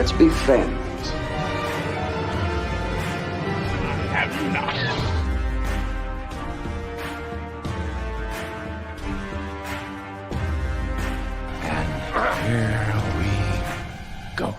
Let's be friends. Have you not? And here we go.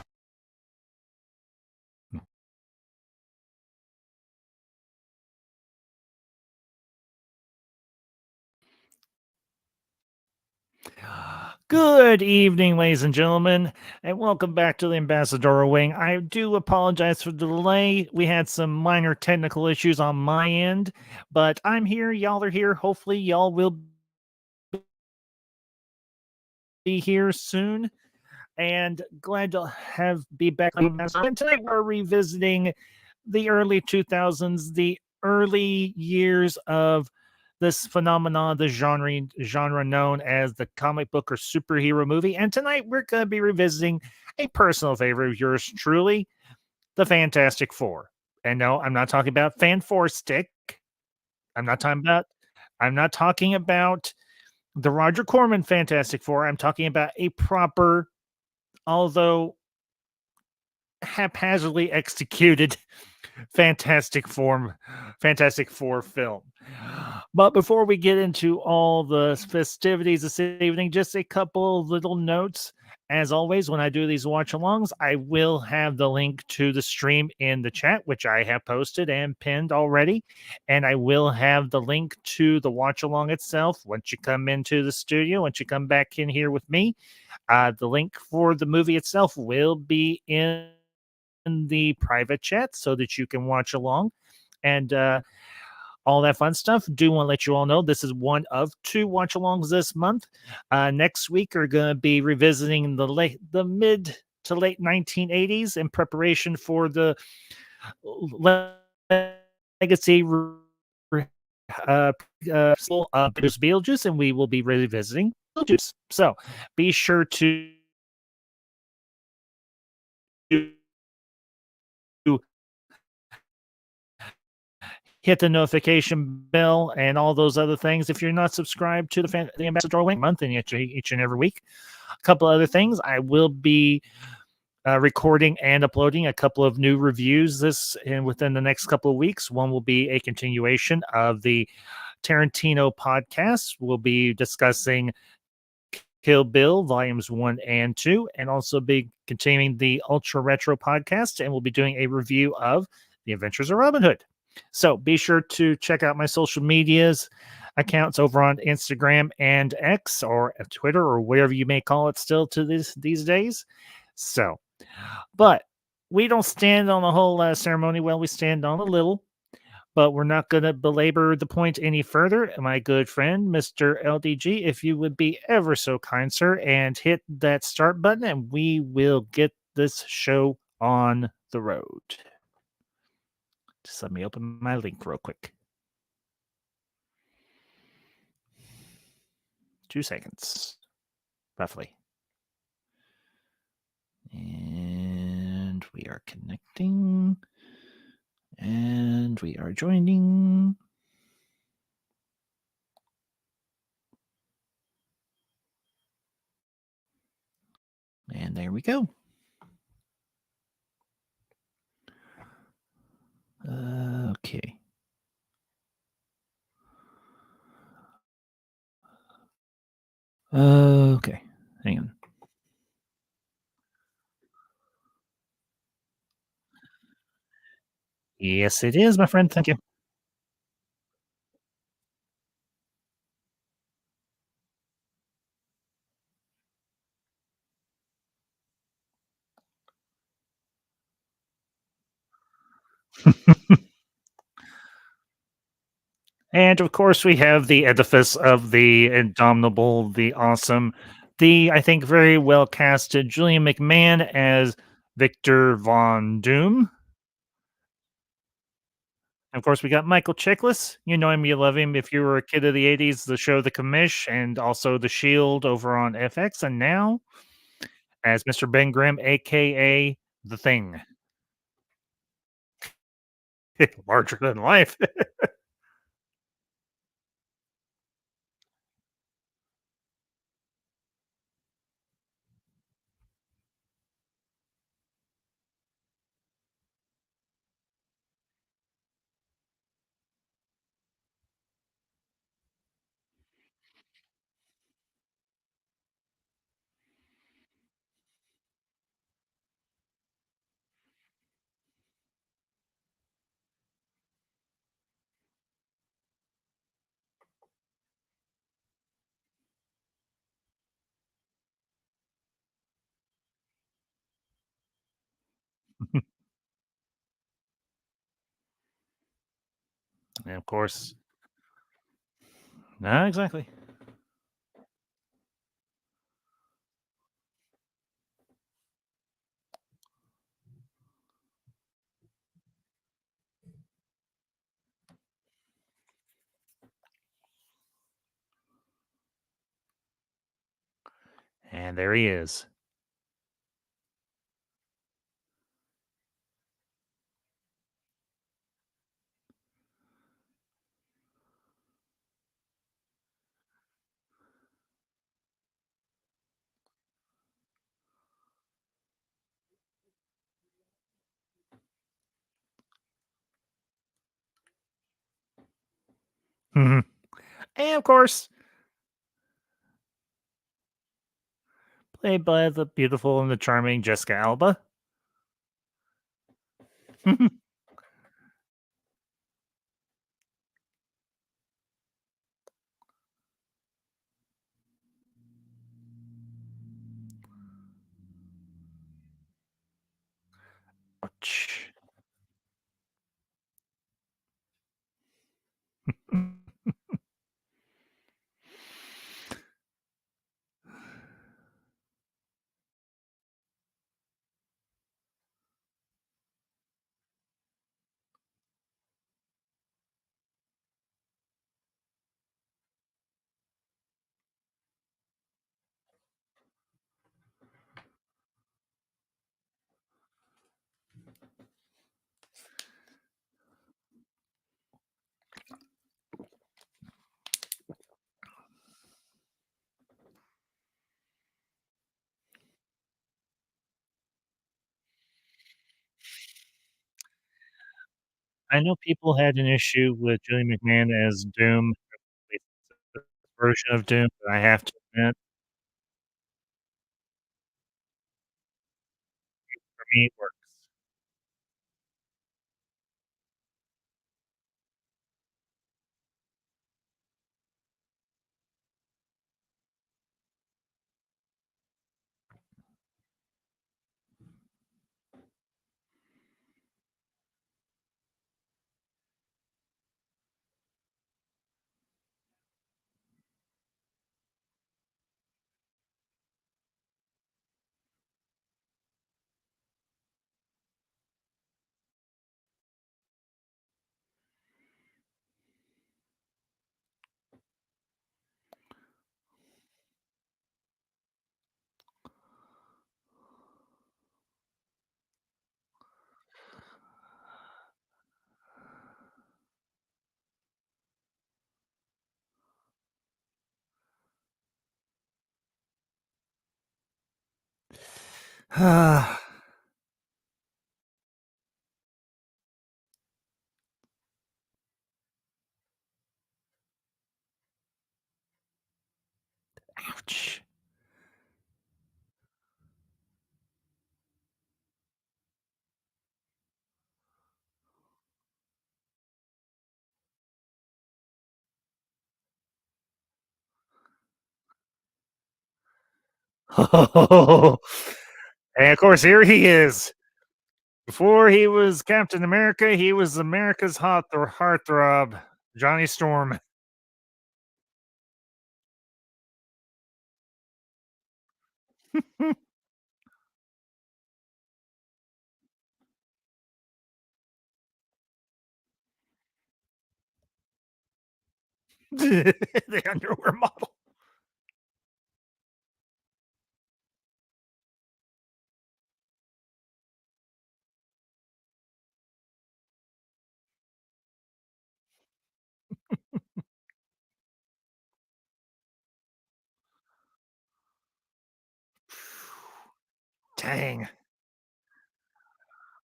Good evening, ladies and gentlemen, and welcome back to the Ambassador Wing. I do apologize for the delay. We had some minor technical issues on my end, but I'm here. Y'all are here. Hopefully, y'all will be here soon. And glad to be back. And tonight we're revisiting the early 2000s, the early years of this phenomenon, the genre known as the comic book or superhero movie. And tonight we're going to be revisiting a personal favorite of yours truly, the Fantastic Four. And no, I'm not talking about Fan Four Stick. I'm not talking about the Roger Corman Fantastic Four. I'm talking about a proper, although haphazardly executed Fantastic Four film. But before we get into all the festivities this evening, just a couple little notes. As always, when I do these watch alongs, I will have the link to the stream in the chat, which I have posted and pinned already. And I will have the link to the watch along itself once you come into the studio, once you come back in here with me. The link for the movie itself will be in the private chat so that you can watch along and all that fun stuff. Do want to let you all know this is one of two watch alongs this month. Next week are going to be revisiting the mid to late 1980s in preparation for the legacy Beetlejuice, and we will be revisiting Beetlejuice. So be sure to hit the notification bell and all those other things. If you're not subscribed to the Ambassador Wing month and each and every week, a couple other things. I will be recording and uploading a couple of new reviews within the next couple of weeks. One will be a continuation of the Tarantino podcast. We'll be discussing Kill Bill volumes 1 and 2, and also be continuing the Ultra Retro podcast, and we'll be doing a review of The Adventures of Robin Hood. So be sure to check out my social medias accounts over on Instagram and X or Twitter or whatever you may call it still to these days. So, but we don't stand on the whole ceremony. Well, we stand on a little, but we're not going to belabor the point any further. My good friend, Mr. LDG, if you would be ever so kind, sir, and hit that start button, and we will get this show on the road. Just let me open my link real quick. 2 seconds, roughly. And we are connecting. And we are joining. And there we go. Okay. Okay. Hang on. Yes, it is, my friend. Thank you. And of course, we have the edifice of the indomitable, the awesome, I think, very well casted Julian McMahon as Victor Von Doom. Of course, we got Michael Chiklis. You know him, you love him. If you were a kid of the 80s, the show The Commish and also The Shield over on FX. And now as Mr. Ben Grimm, a.k.a. The Thing. Larger than life. And of course, no, exactly. And there he is. Mhm. And of course, played by the beautiful and the charming Jessica Alba. Ouch. I know people had an issue with Julie McMahon as Doom, at the version of Doom, but I have to admit, for me, it works. Ouch. And of course, here he is. Before he was Captain America, he was America's heartthrob, Johnny Storm. The underwear model. Dang.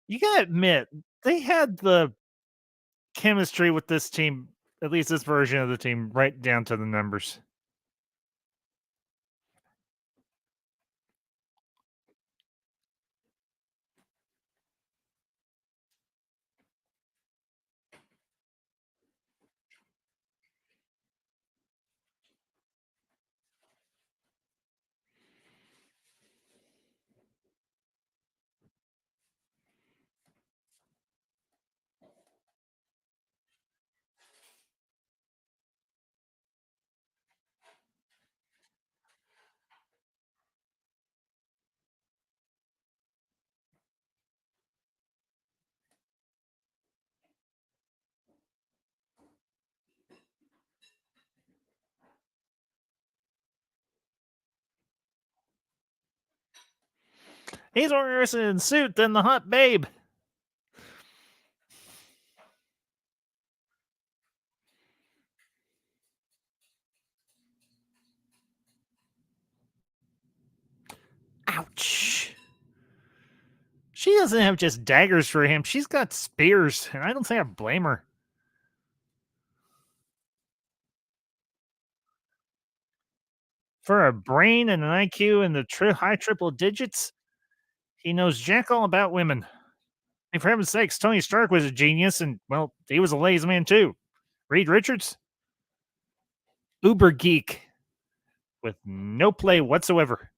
You gotta admit, they had the chemistry with this team, at least this version of the team, right down to the numbers. He's worse in suit than the hot babe. Ouch. She doesn't have just daggers for him. She's got spears, and I don't think I blame her. For a brain and an IQ in the high triple digits, he knows jack all about women. And for heaven's sakes, Tony Stark was a genius, and, well, he was a lazy man too. Reed Richards, uber geek with no play whatsoever.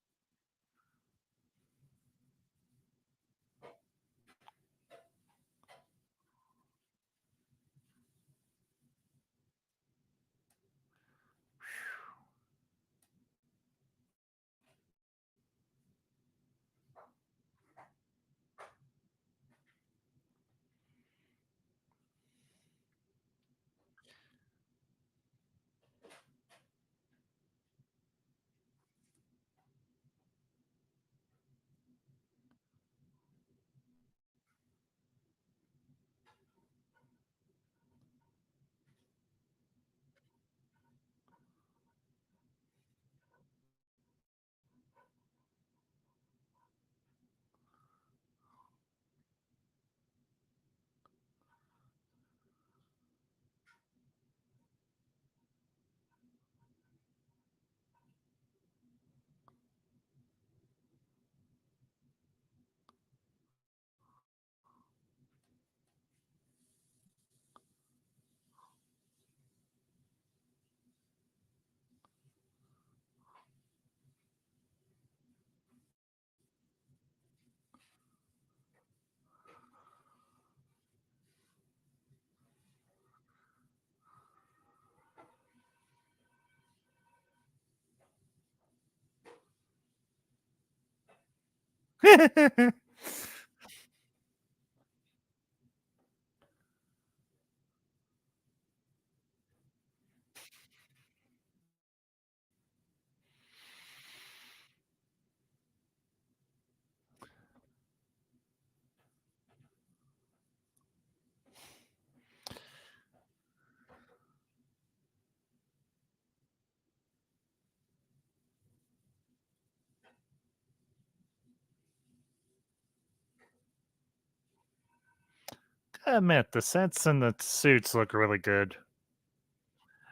I admit, the sets and the suits look really good.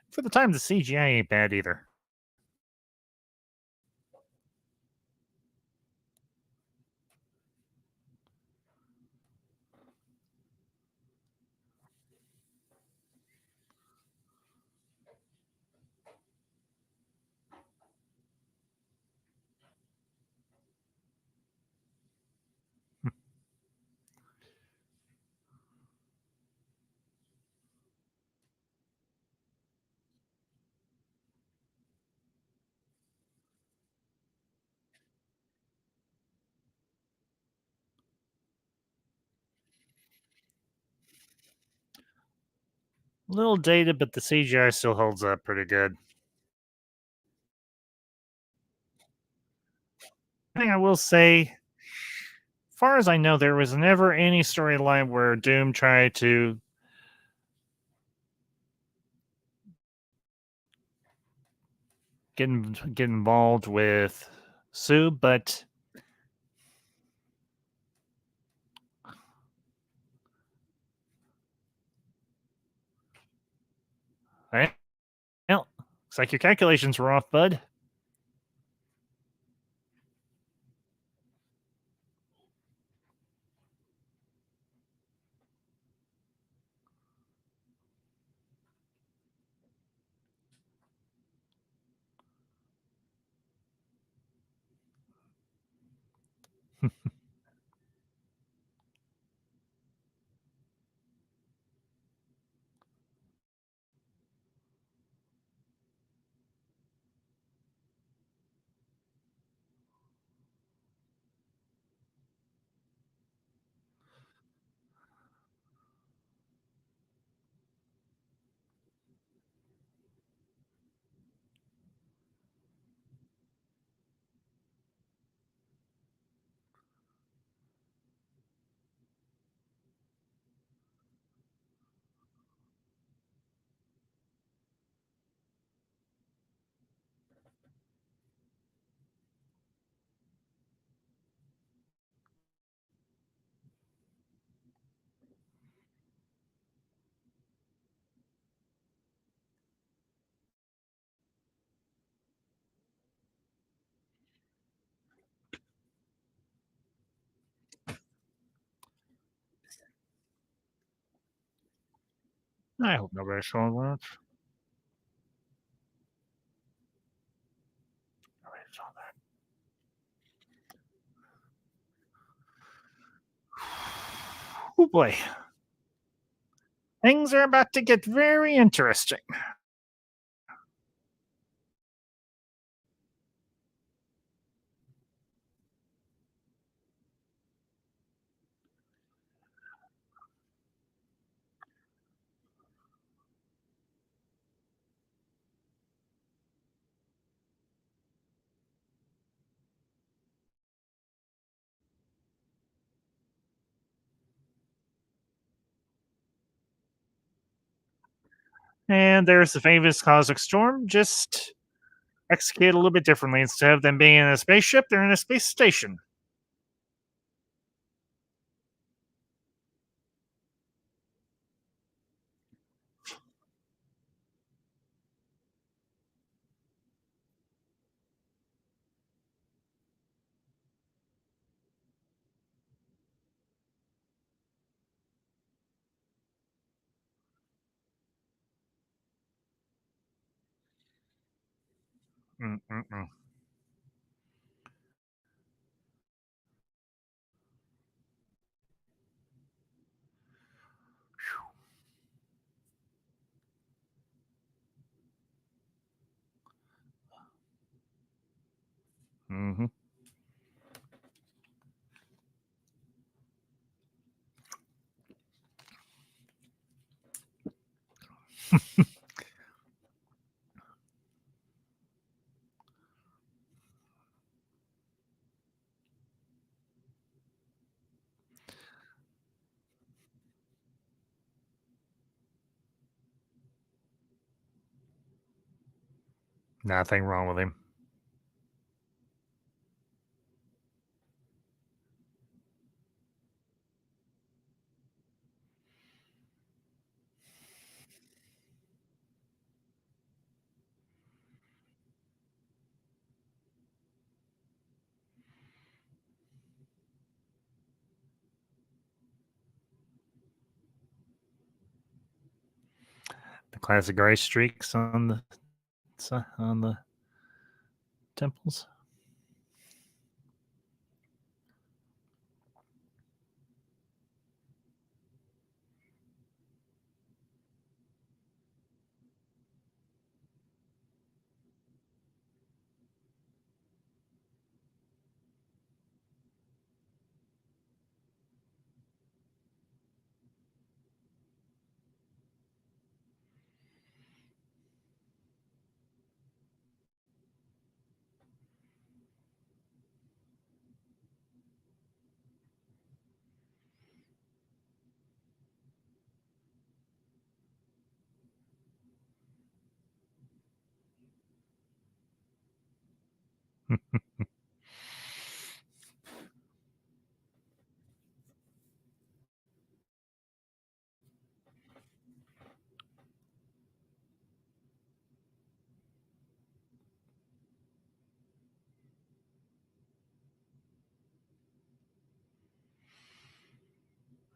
For the time, the CGI ain't bad either. A little dated, but the CGI still holds up pretty good. Thing I will say, far as I know, there was never any storyline where Doom tried to get involved with Sue, but eh, well, looks like your calculations were off, bud. I hope nobody saw that. Nobody saw that. Oh boy. Things are about to get very interesting. And there's the famous cosmic storm, just executed a little bit differently. Instead of them being in a spaceship, they're in a space station. Mm-mm-mm. Mm-hmm. Nothing wrong with him. The classic gray streaks on the temples.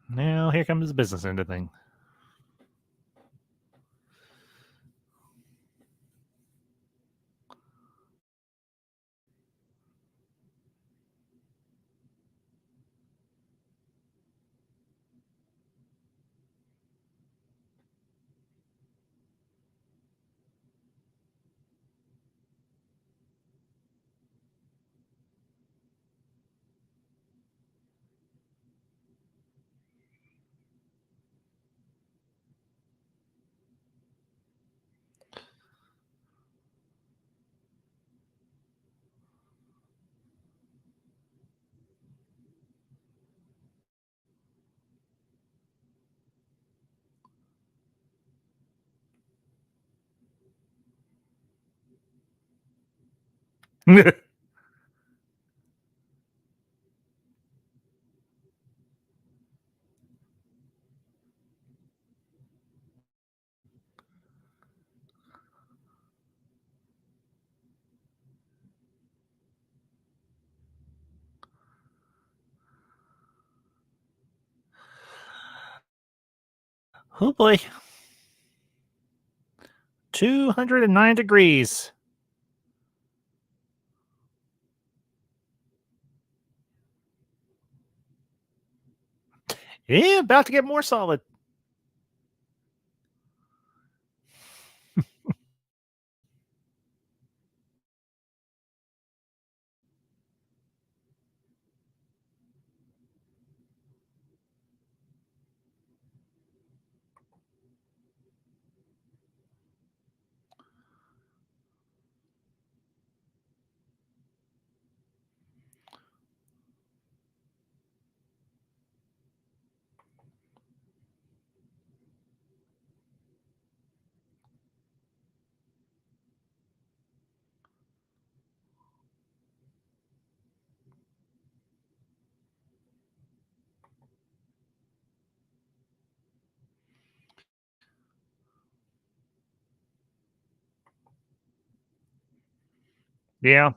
Now here comes the business end of thing. Oh boy. 209 degrees. Yeah, about to get more solid. Yeah.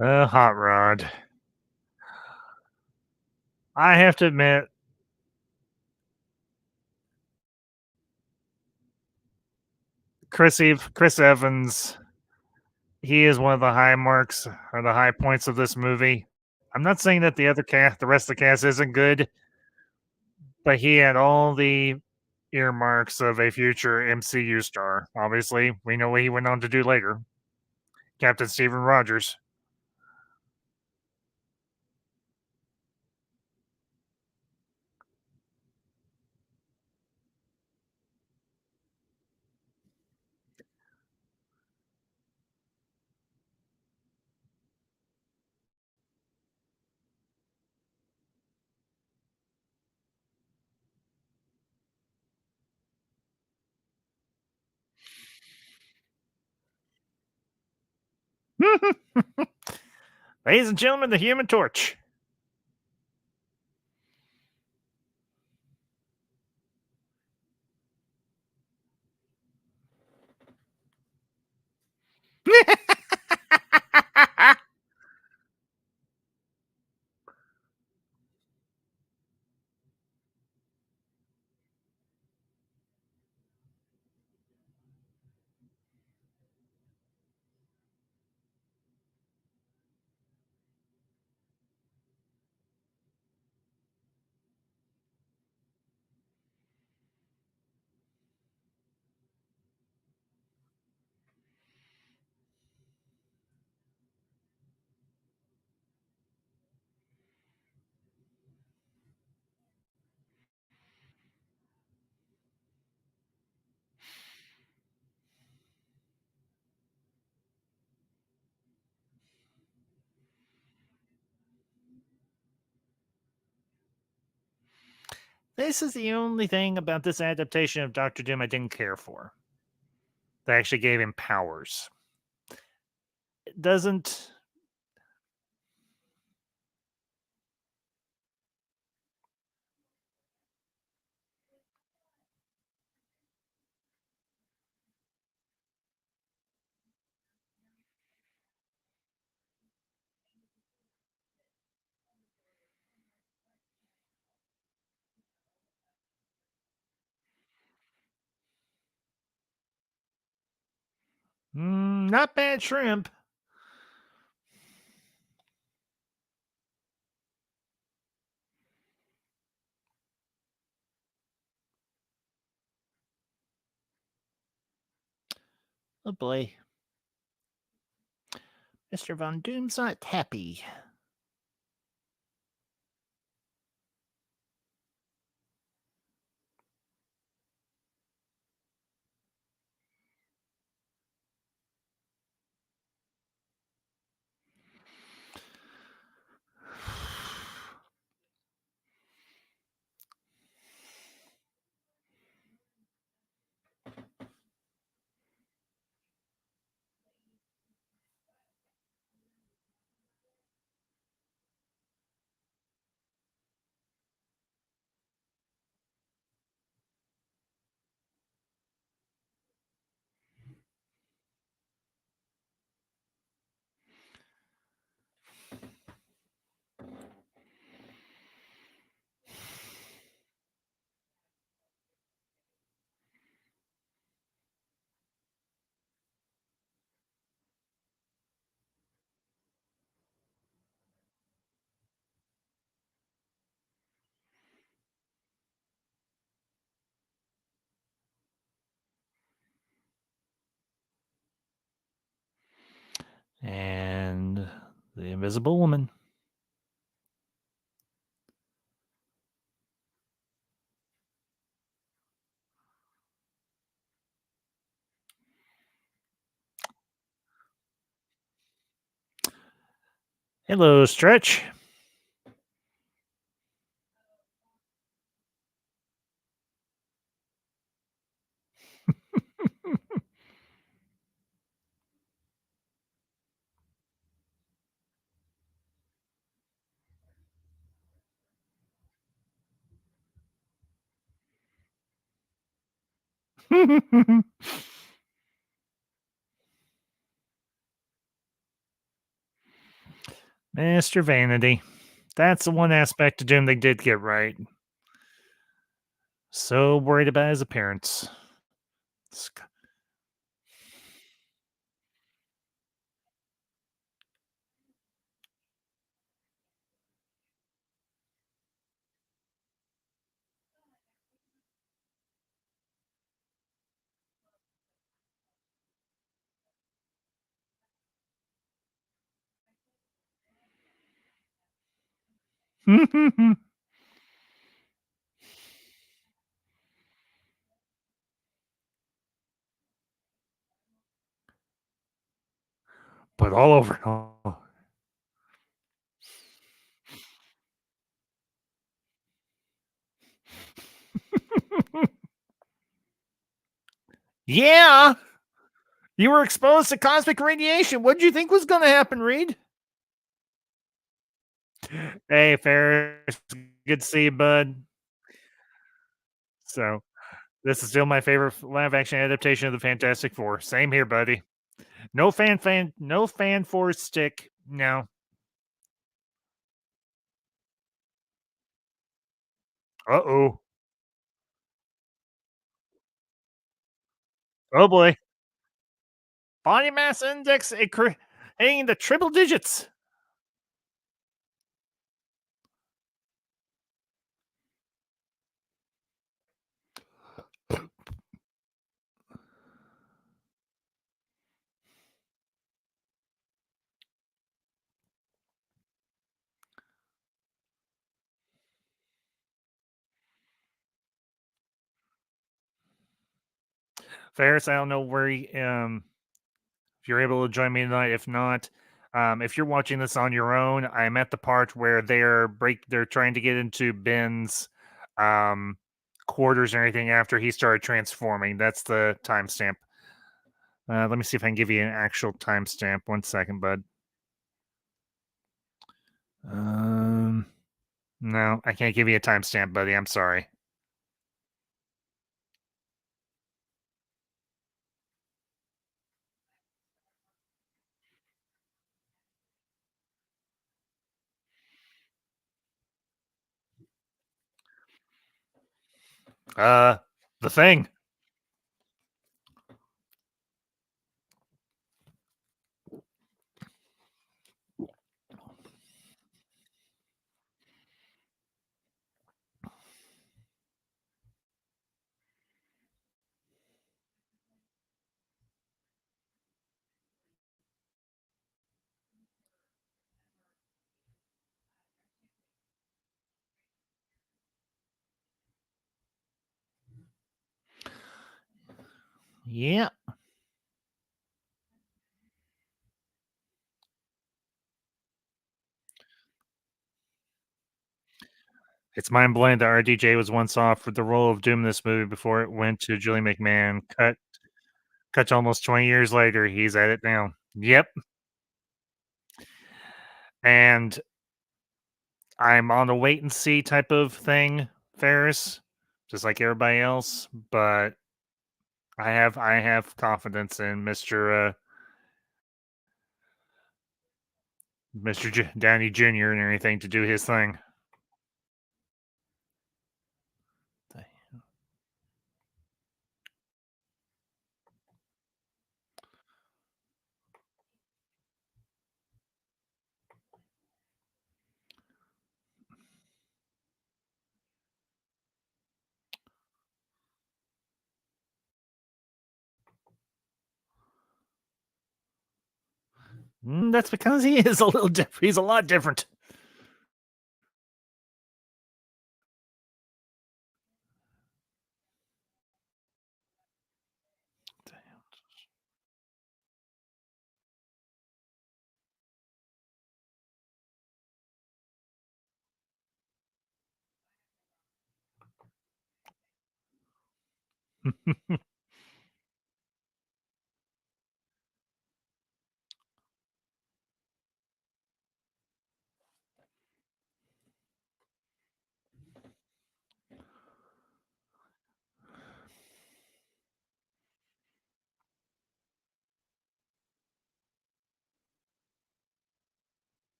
Hot rod. I have to admit, Chris Evans, he is one of the high marks or the high points of this movie. I'm not saying that the rest of the cast isn't good, but he had all the earmarks of a future MCU star. Obviously, we know what he went on to do later. Captain Stephen Rogers. Ladies and gentlemen, the Human Torch. This is the only thing about this adaptation of Doctor Doom I didn't care for. They actually gave him powers. It doesn't. Not bad shrimp. Oh boy. Mr. Von Doom's not happy. And the Invisible Woman. Hello, Stretch. Mr. Vanity. That's the one aspect of Doom they did get right. So worried about his appearance. But all over. Oh. Yeah, you were exposed to cosmic radiation. What did you think was going to happen, Reed? Hey, Ferris. Good to see you, bud. So, this is still my favorite live action adaptation of the Fantastic Four. Same here, buddy. No fan force stick. No. Uh-oh. Oh boy. Body mass index hitting the triple digits. Ferris, I don't know where if you're able to join me tonight. If not, if you're watching this on your own, I'm at the part where they're trying to get into Ben's um quarters and everything after he started transforming. That's the timestamp. Let me see if I can give you an actual timestamp. One second, bud. Um, no, I can't give you a timestamp, buddy. I'm sorry. Uh, the Thing. Yeah, it's mind blowing that RDJ was once off for the role of Doom in this movie before it went to Julie McMahon. Cut to almost 20 years later, he's at it now. Yep, and I'm on a wait and see type of thing, Ferris, just like everybody else. But I have confidence in Mister Downey Jr. and everything to do his thing. That's because he is a little different. He's a lot different.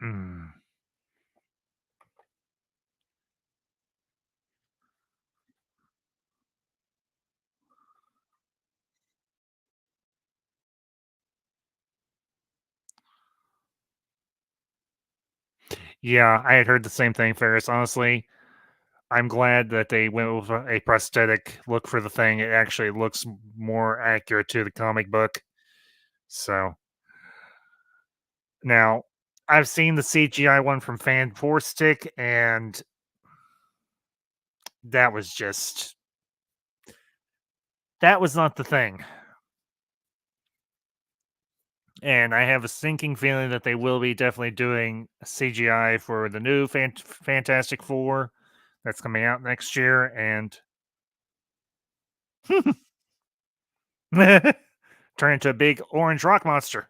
Mm. Yeah, I had heard the same thing, Ferris. Honestly, I'm glad that they went with a prosthetic look for the thing. It actually looks more accurate to the comic book. So now I've seen the CGI one from Fan Four Stick, and that was just that was not the thing. And I have a sinking feeling that they will be definitely doing CGI for the new Fantastic Four that's coming out next year, and turn into a big orange rock monster.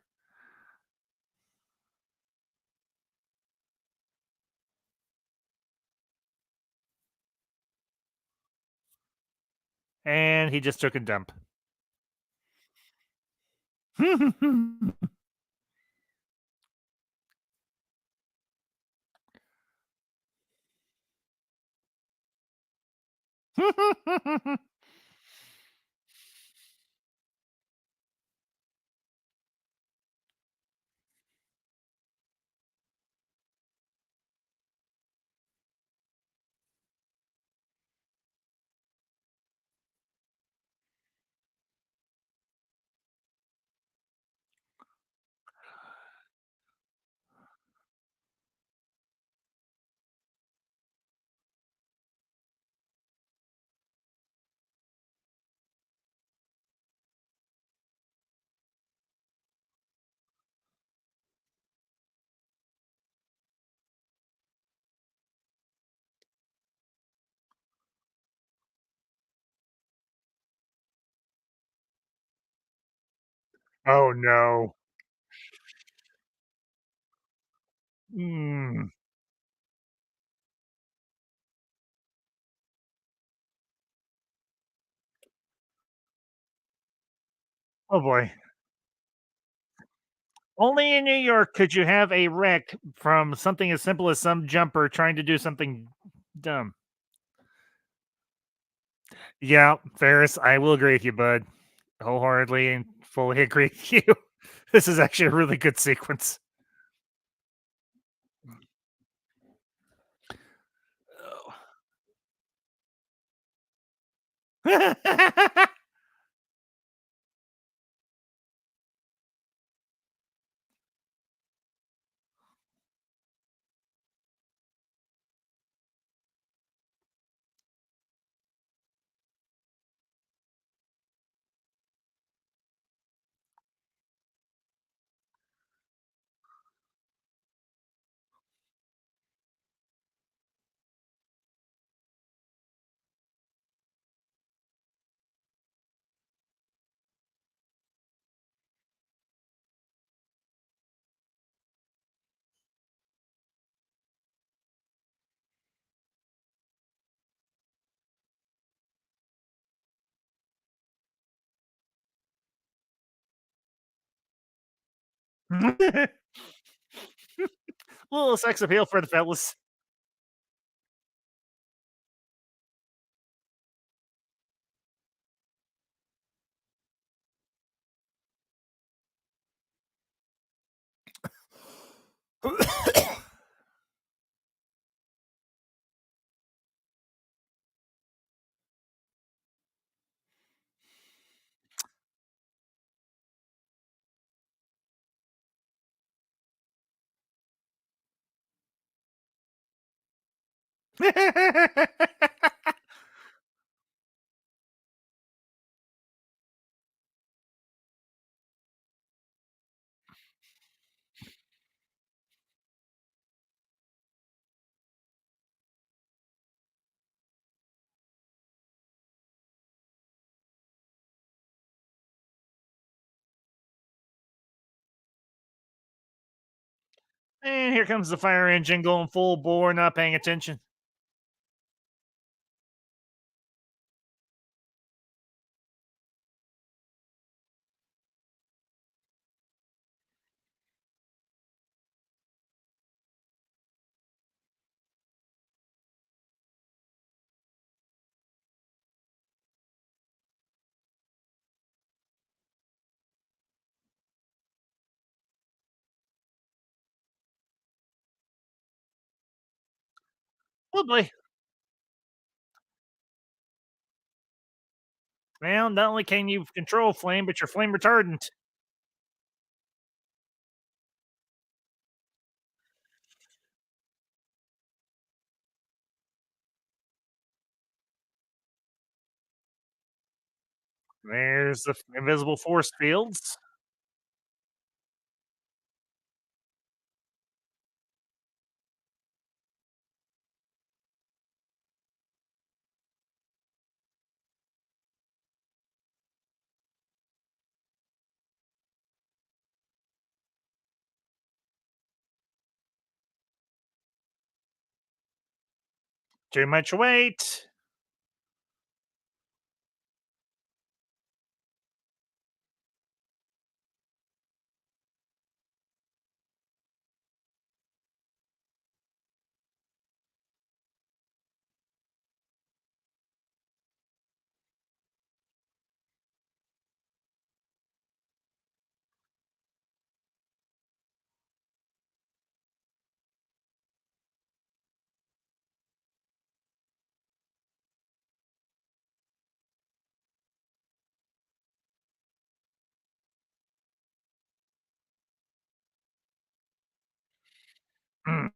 And he just took a dump. Oh no. Mm. Oh boy. Only in New York could you have a wreck from something as simple as some jumper trying to do something dumb. Yeah, Ferris, I will agree with you, bud. Wholeheartedly and fully agree with you. This is actually a really good sequence. Little sex appeal for the fellas. And here comes the fire engine going full bore, not paying attention. Probably. Well, not only can you control flame, but you're flame retardant. There's the invisible force fields. Too much weight. Mm.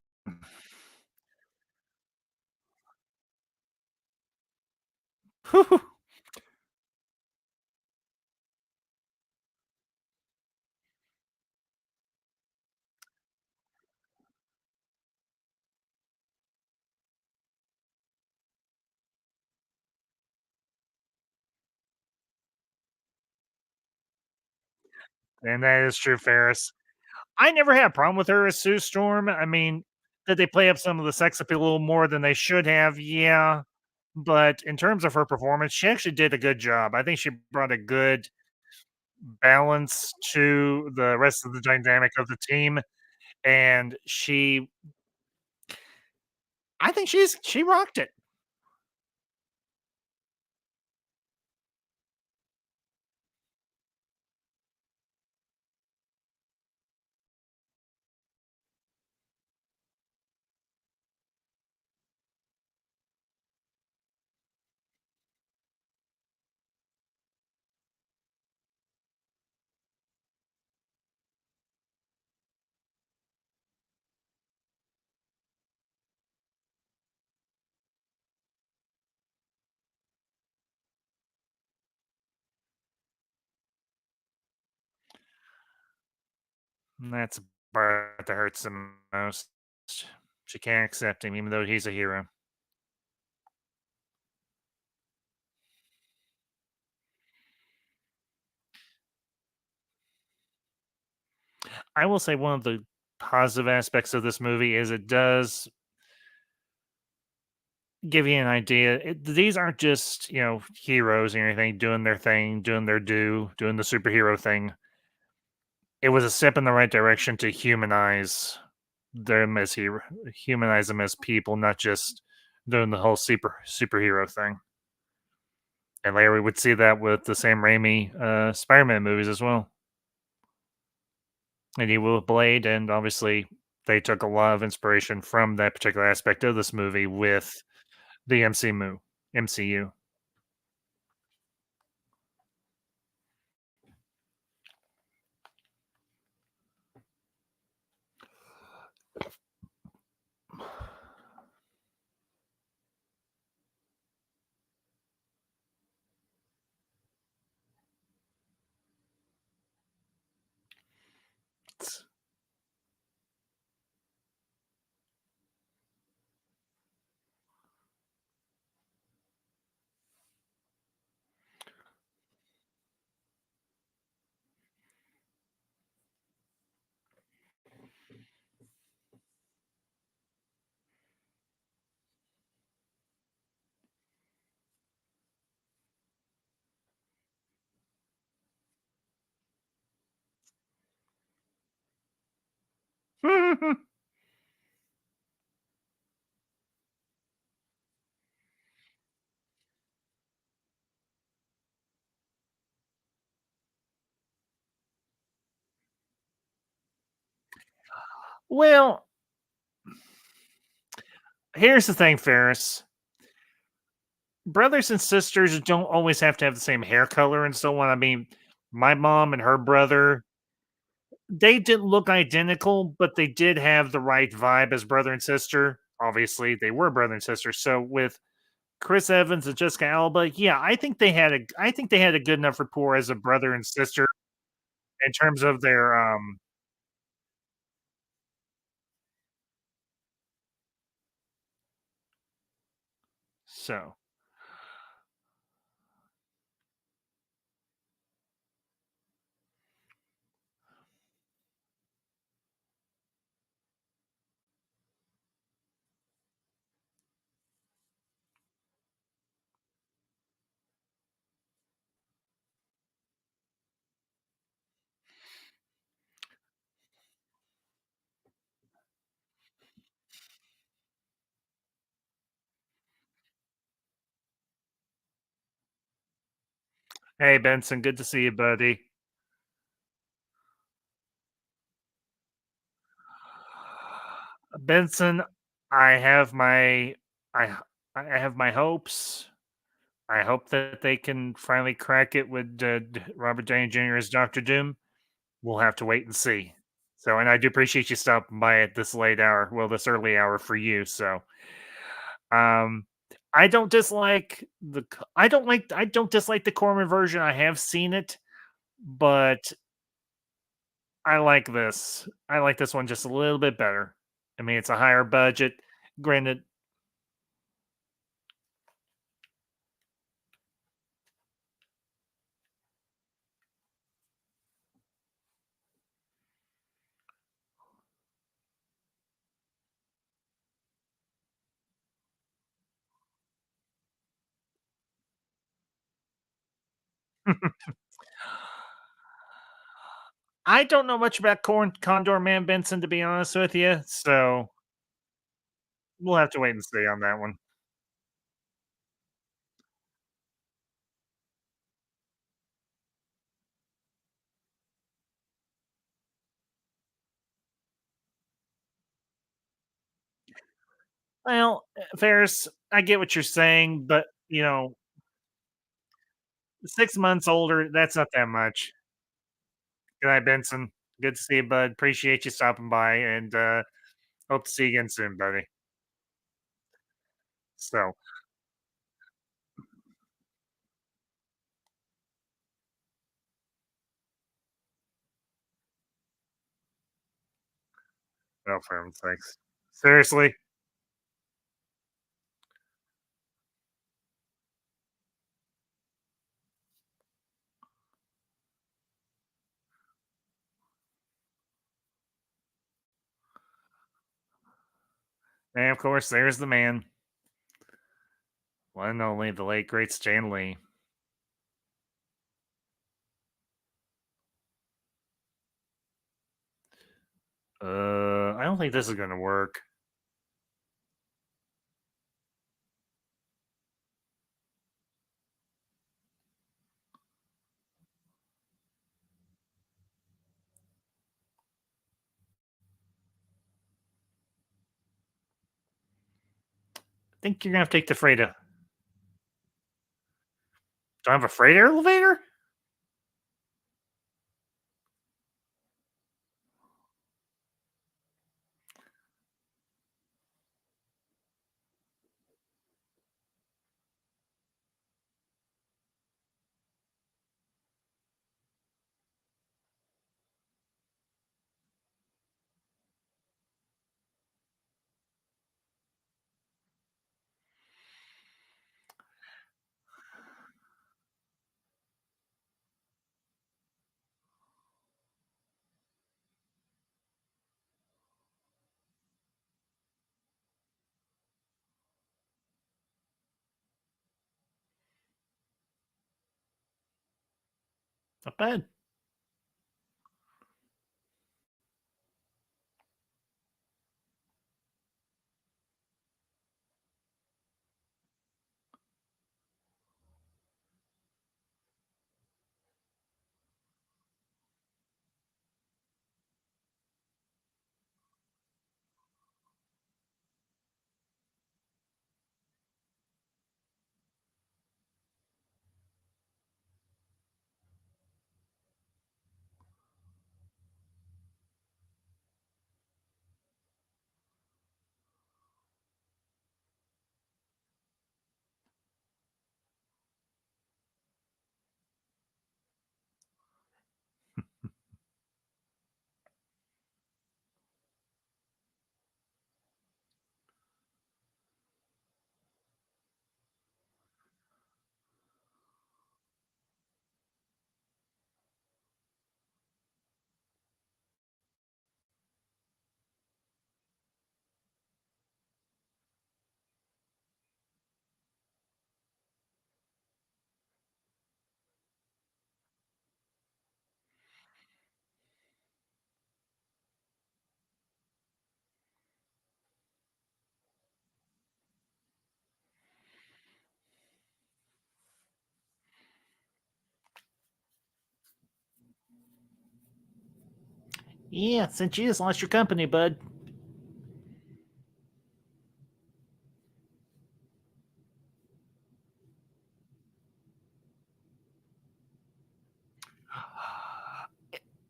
And that is true, Ferris. I never had a problem with her as Sue Storm. I mean, did they play up some of the sex appeal a little more than they should have? Yeah. But in terms of her performance, she actually did a good job. I think she brought a good balance to the rest of the dynamic of the team. And I think she rocked it. And that's the part that hurts the most. She can't accept him, even though he's a hero. I will say one of the positive aspects of this movie is it does give you an idea. These aren't just, heroes or anything doing their thing, doing their due, doing the superhero thing. It was a step in the right direction to humanize them as people, not just doing the whole superhero thing. And later we would see that with the Sam Raimi Spider-Man movies as well. And he will Blade and obviously they took a lot of inspiration from that particular aspect of this movie with the MCU. Well, here's the thing, Ferris. Brothers and sisters don't always have to have the same hair color and so on. I mean, my mom and her brother, they didn't look identical, but they did have the right vibe as brother and sister. Obviously, they were brother and sister. So with Chris Evans and Jessica Alba, yeah, I think they had a good enough rapport as a brother and sister in terms of their so hey Benson, good to see you, buddy. Benson, I have my I I have my hopes. I hope that they can finally crack it with Robert Downey Jr. as Doctor Doom. We'll have to wait and see. So, and I do appreciate you stopping by at this late hour. Well, this early hour for you. So, um, I don't dislike I don't dislike the Corman version. I have seen it, but I like this. I like this one just a little bit better. I mean, it's a higher budget. Granted, I don't know much about Condor Man Benson, to be honest with you. So we'll have to wait and see on that one. Well, Ferris, I get what you're saying, but 6 months older, that's not that much. Good night, Benson. Good to see you, bud. Appreciate you stopping by, and hope to see you again soon, buddy. So, well, for heaven's sakes. Seriously? And of course, there's the man, one and only, the late great Stan Lee. I don't think this is gonna work. Think you're gonna have to take the freighter. Do I have a freight elevator? Not bad. Yeah, since you just lost your company, bud.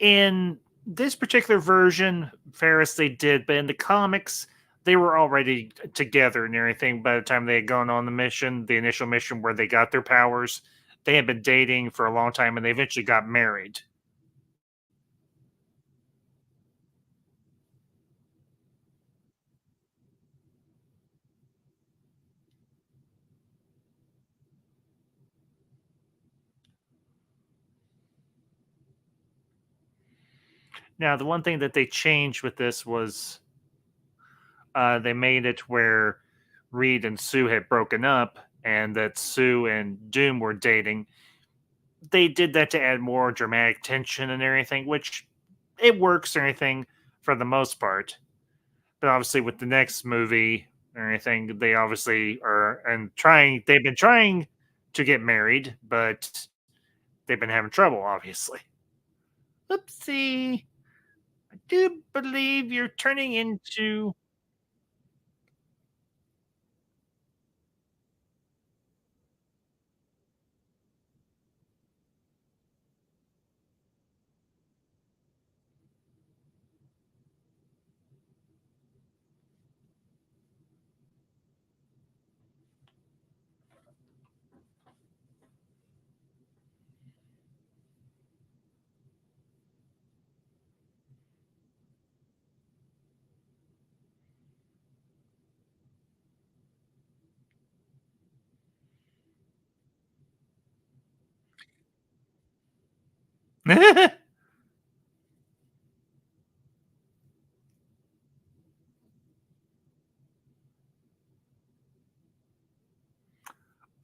In this particular version, Ferris they did, but in the comics, they were already together and everything by the time they had gone on the mission, the initial mission where they got their powers. They had been dating for a long time and they eventually got married. Now, the one thing that they changed with this was they made it where Reed and Sue had broken up and that Sue and Doom were dating. They did that to add more dramatic tension and everything, which it works and everything for the most part. But obviously, with the next movie or anything, they obviously are and trying. They've been trying to get married, but they've been having trouble. Obviously, oopsie. I do believe you're turning into.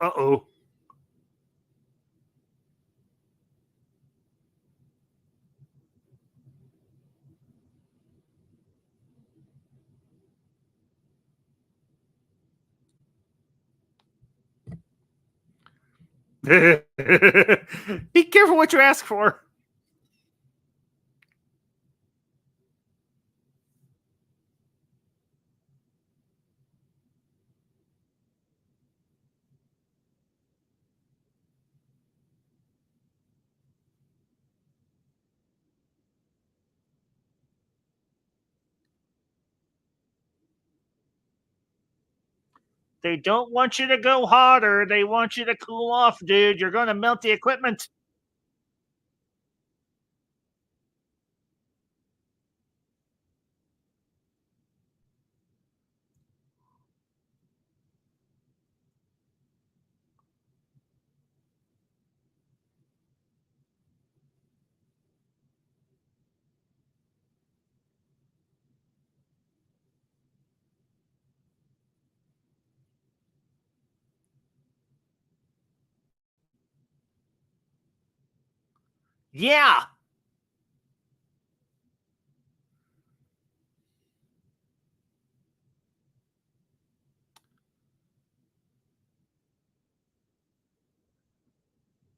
Uh oh. Be careful what you ask for. They don't want you to go hotter. They want you to cool off, dude. You're going to melt the equipment. Yeah.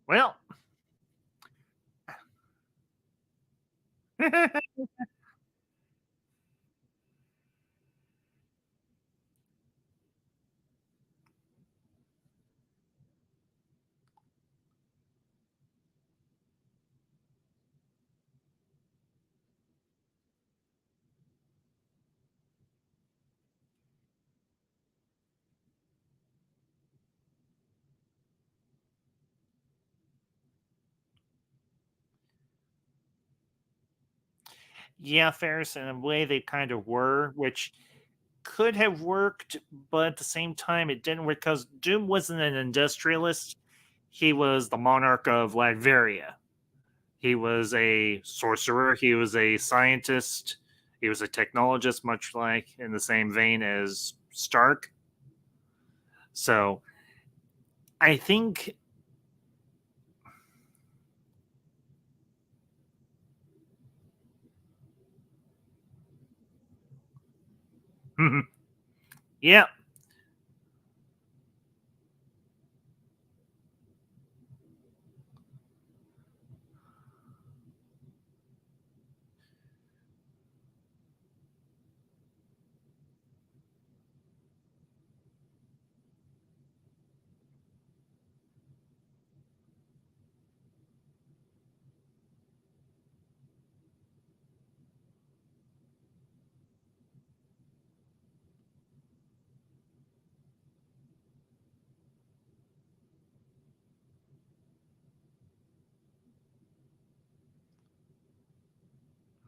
Well, yeah, Ferris, in a way they kind of were, which could have worked, but at the same time, it didn't work because Doom wasn't an industrialist. He was the monarch of Latveria. He was a sorcerer. He was a scientist. He was a technologist, much like in the same vein as Stark. So I think, yeah,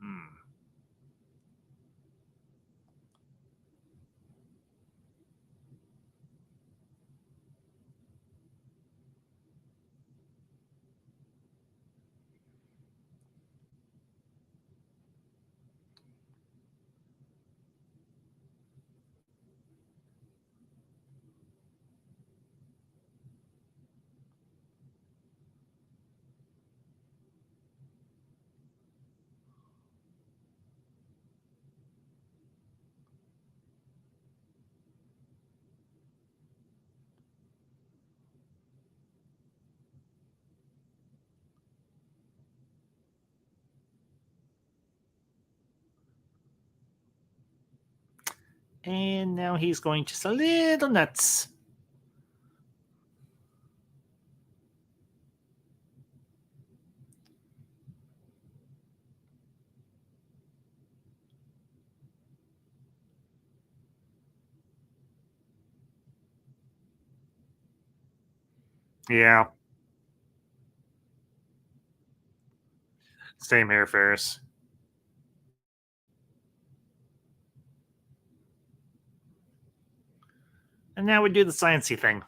hmm. And now he's going just a little nuts. Yeah, same here, Ferris. And now we do the sciencey thing.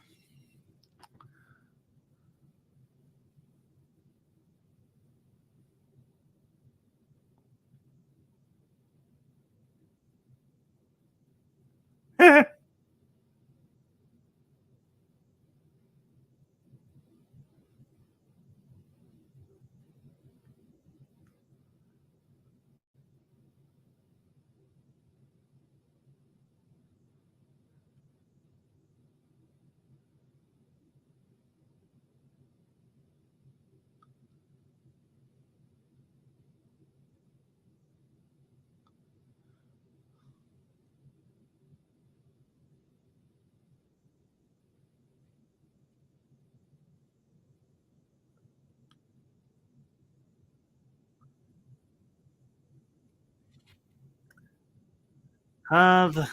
The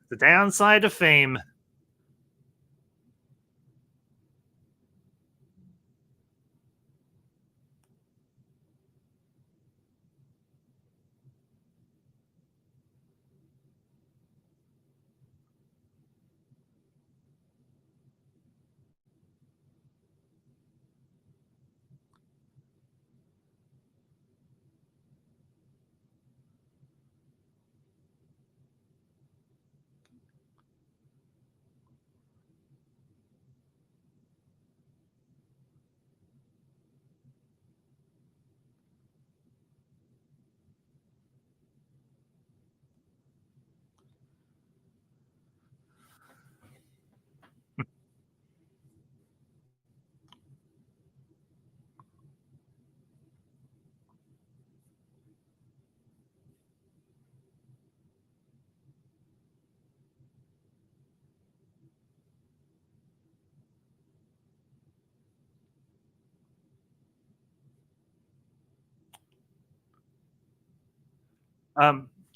The downside of fame.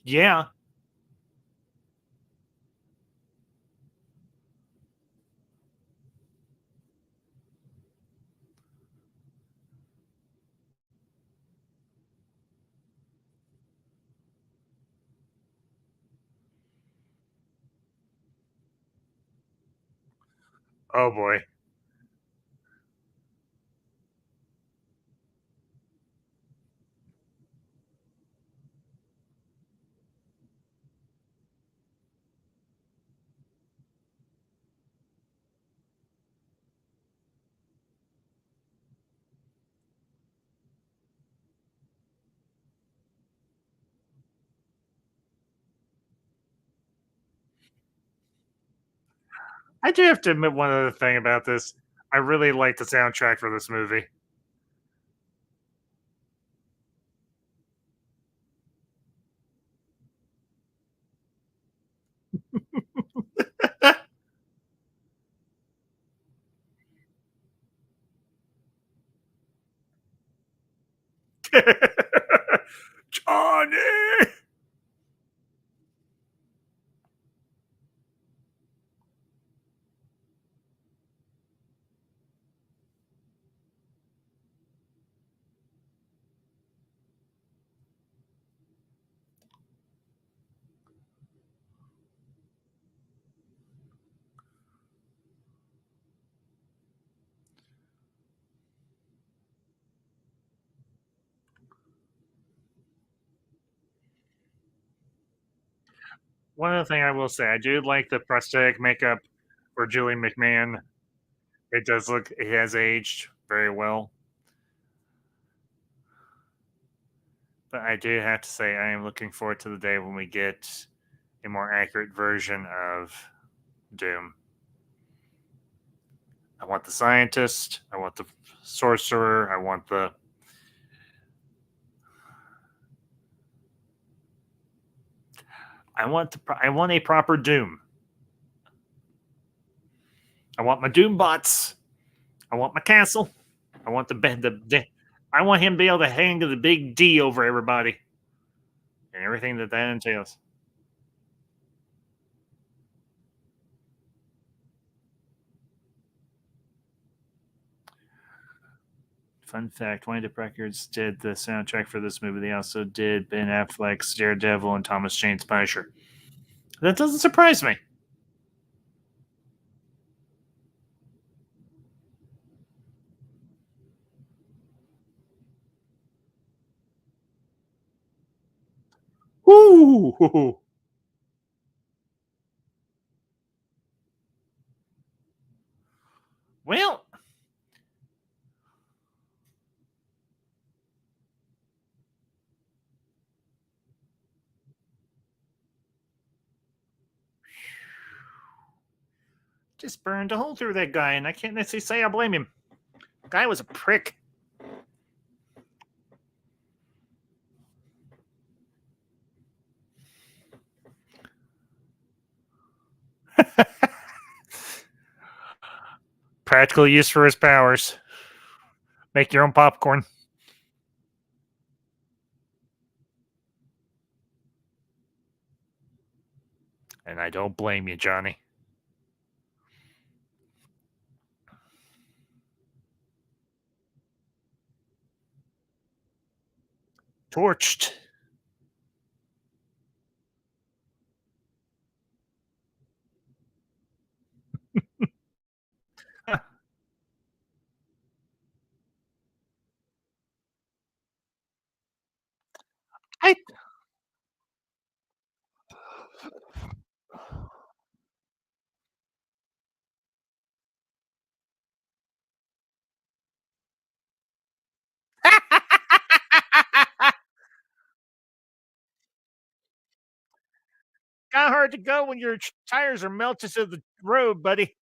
Yeah. Oh boy. I do have to admit one other thing about this. I really like the soundtrack for this movie. Johnny! One other thing I will say, I do like the prosthetic makeup for Julie McMahon. It does look, it has aged very well. But I do have to say, I am looking forward to the day when we get a more accurate version of Doom. I want the scientist. I want the sorcerer. I want the. I want a proper Doom. I want my Doom bots. I want my castle. I want I want him to be able to hang the big D over everybody and everything that entails. Fun fact: Wayne Records did the soundtrack for this movie. They also did Ben Affleck's Daredevil and Thomas Jane's Punisher. That doesn't surprise me. Woo! Well, just burned a hole through that guy, and I can't necessarily say I blame him. The guy was a prick. Practical use for his powers. Make your own popcorn. And I don't blame you, Johnny. Torched. I got hard to go when your tires are melted to the road, buddy.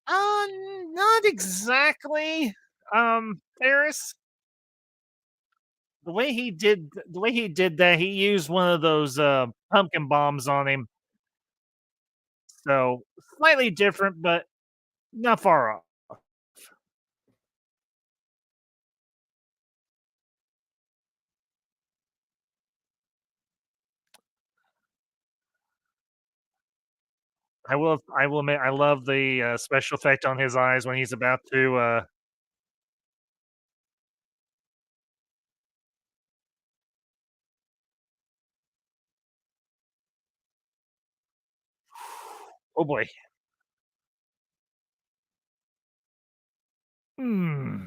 Uh, Not exactly. Ferris, the way he did that, he used one of those pumpkin bombs on him. So slightly different, but not far off. I will admit, I love the special effect on his eyes when he's about to. Oh boy. Hmm.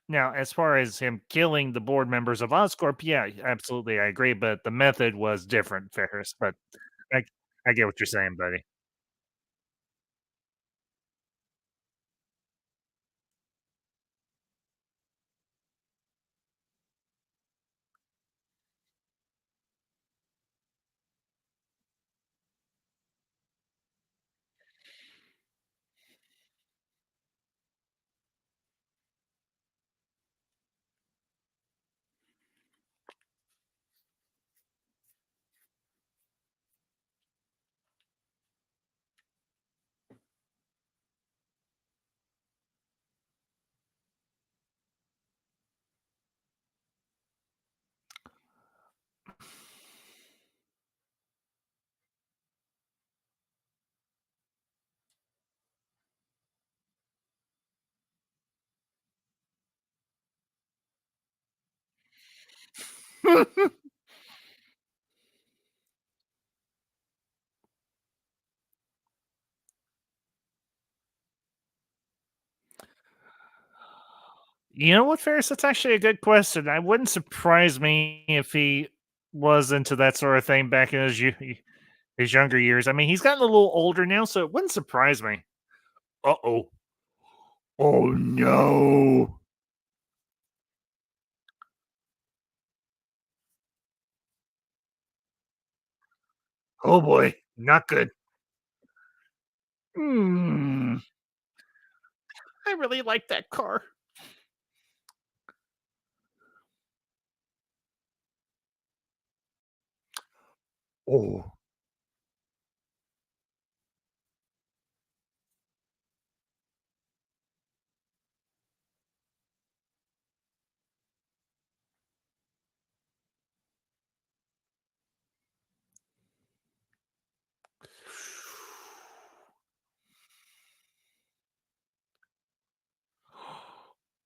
Now, as far as him killing the board members of Oscorp, yeah, absolutely, I agree. But the method was different, Ferris. But I, I get what you're saying, buddy. You know what, Ferris? That's actually a good question. I wouldn't surprise me if he was into that sort of thing back in his younger years. I mean, he's gotten a little older now, so it wouldn't surprise me. Uh oh. Oh no. Oh boy. Not good. Hmm. I really like that car. Oh.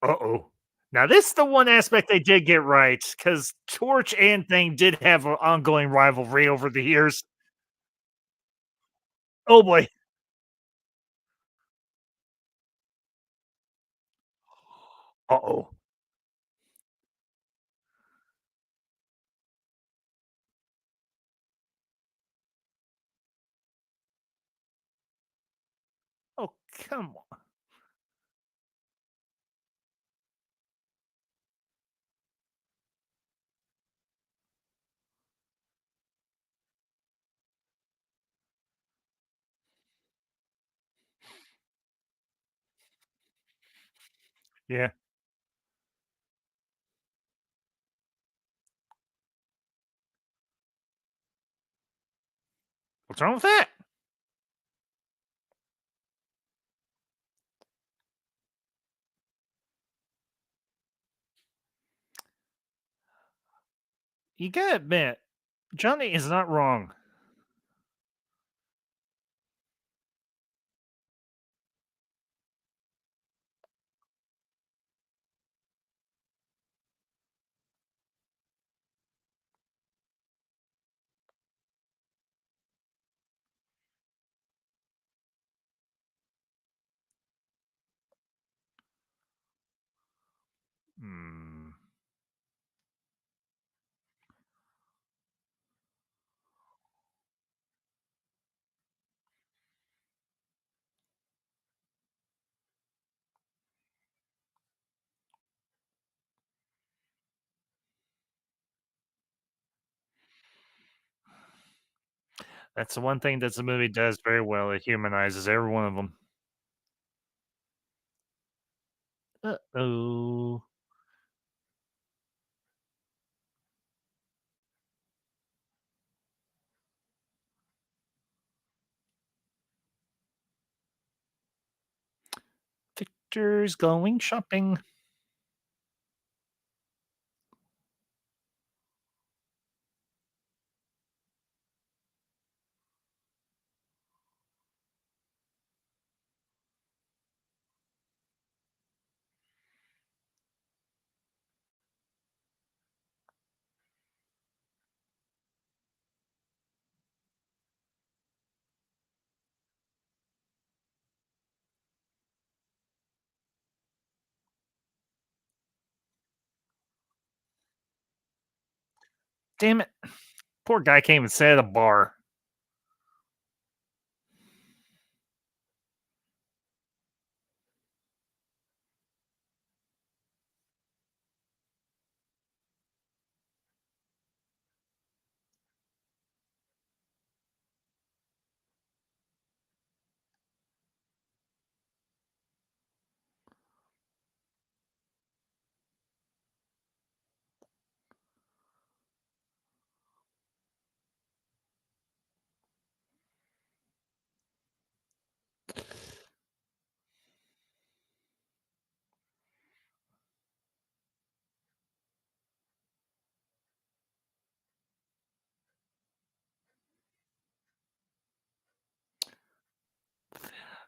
Uh-oh. Now this is the one aspect they did get right, because Torch and Thing did have an ongoing rivalry over the years. Oh boy. Uh-oh. Oh, come on. Yeah. What's wrong with that? You gotta admit, Johnny is not wrong. Hmm. That's the one thing that the movie does very well. It humanizes every one of them. Uh-oh. Victor's going shopping. Damn it. Poor guy can't even sit at a bar.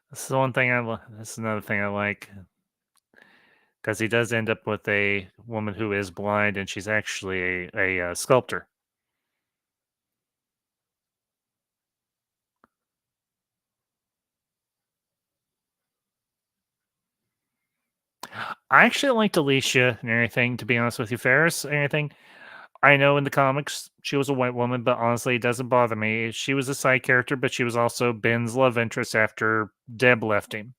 That's the one thing that's another thing I like. Because he does end up with a woman who is blind, and she's actually a sculptor. I actually liked Alicia and everything, to be honest with you, Ferris, and everything. I know in the comics she was a white woman, but honestly, it doesn't bother me. She was a side character, but she was also Ben's love interest after Deb left him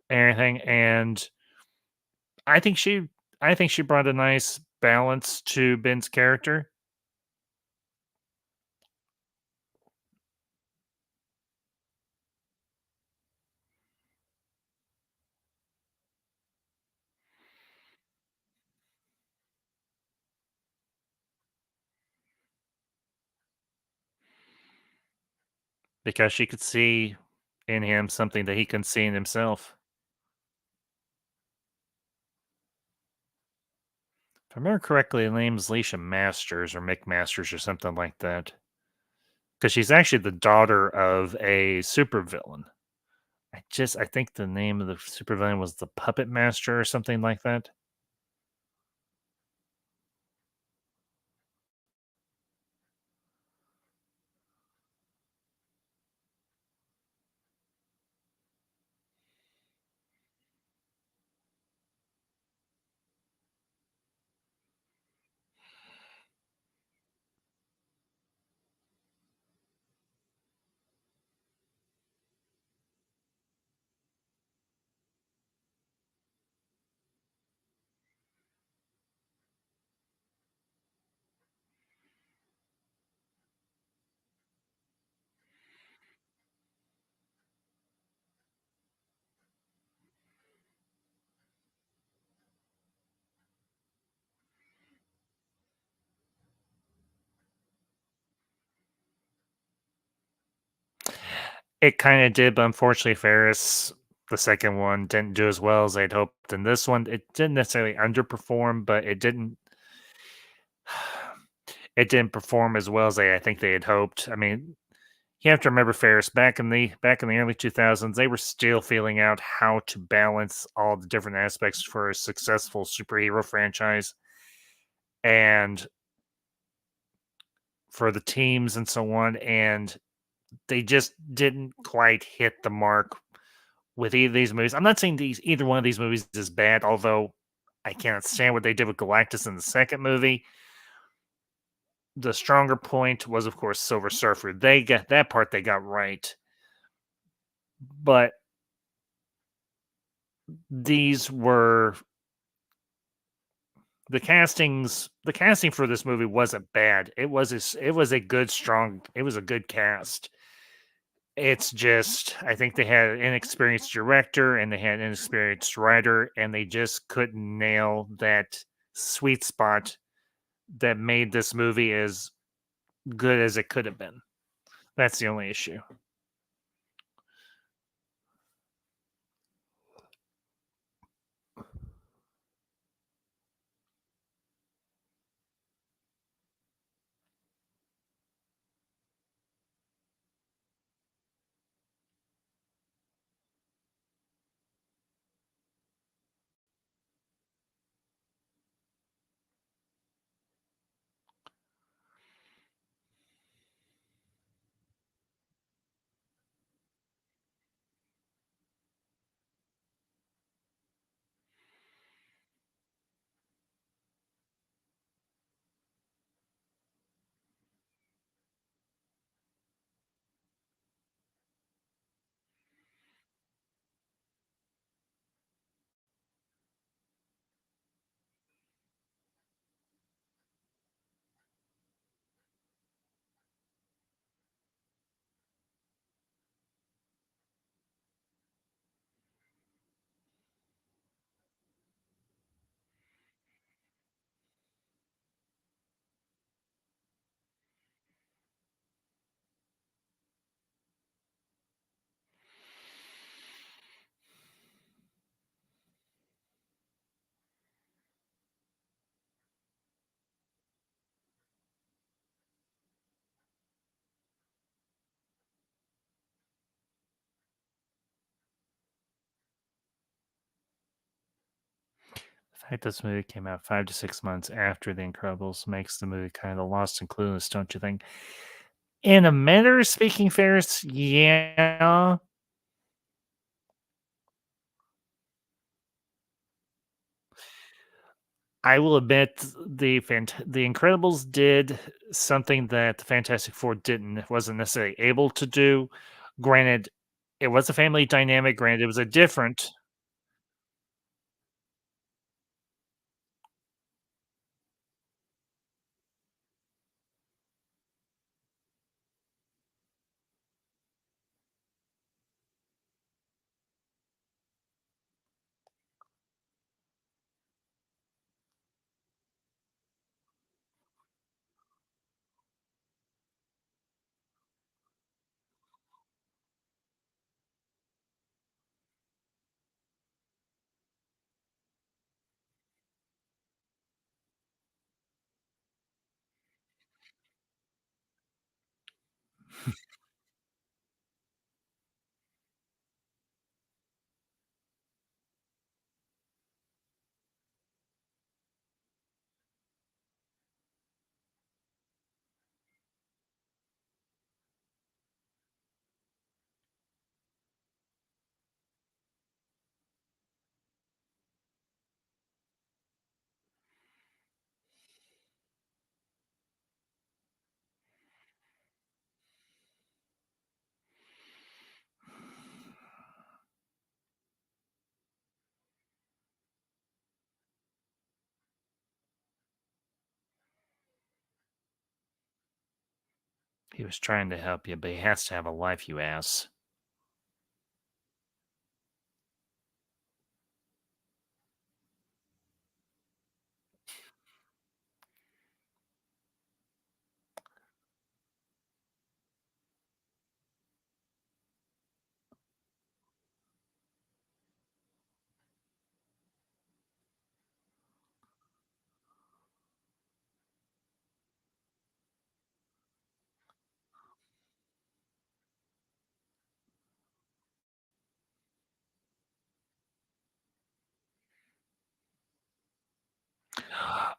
and everything. And I think she, I think she brought a nice balance to Ben's character because she could see in him something that he couldn't see in himself. If I remember correctly, the name is Leisha Masters or Mick Masters or something like that. Because she's actually the daughter of a supervillain. I think the name of the supervillain was the Puppet Master or something like that. It kinda did, but unfortunately, Ferris, the second one, didn't do as well as they'd hoped, and this one, it didn't necessarily underperform, but it didn't perform as well as I think they had hoped. I mean, you have to remember Ferris back in the early 2000s, they were still feeling out how to balance all the different aspects for a successful superhero franchise and for the teams and so on, and they just didn't quite hit the mark with either of these movies. I'm not saying either one of these movies is bad, although I can't stand what they did with Galactus in the second movie. The stronger point was, of course, Silver Surfer. They got that part they got right, but these were the casting for this movie wasn't bad. It was a good strong it was a good cast. It's just I think they had an inexperienced director and they had an inexperienced writer and they just couldn't nail that sweet spot that made this movie as good as it could have been. That's the only issue. The fact this movie came out 5 to 6 months after The Incredibles makes the movie kind of lost and clueless, don't you think? In a manner of speaking, Ferris, yeah. I will admit the Incredibles did something that the Fantastic Four didn't wasn't necessarily able to do. Granted, it was a family dynamic, granted, it was a different. He was trying to help you, but he has to have a life, you ass.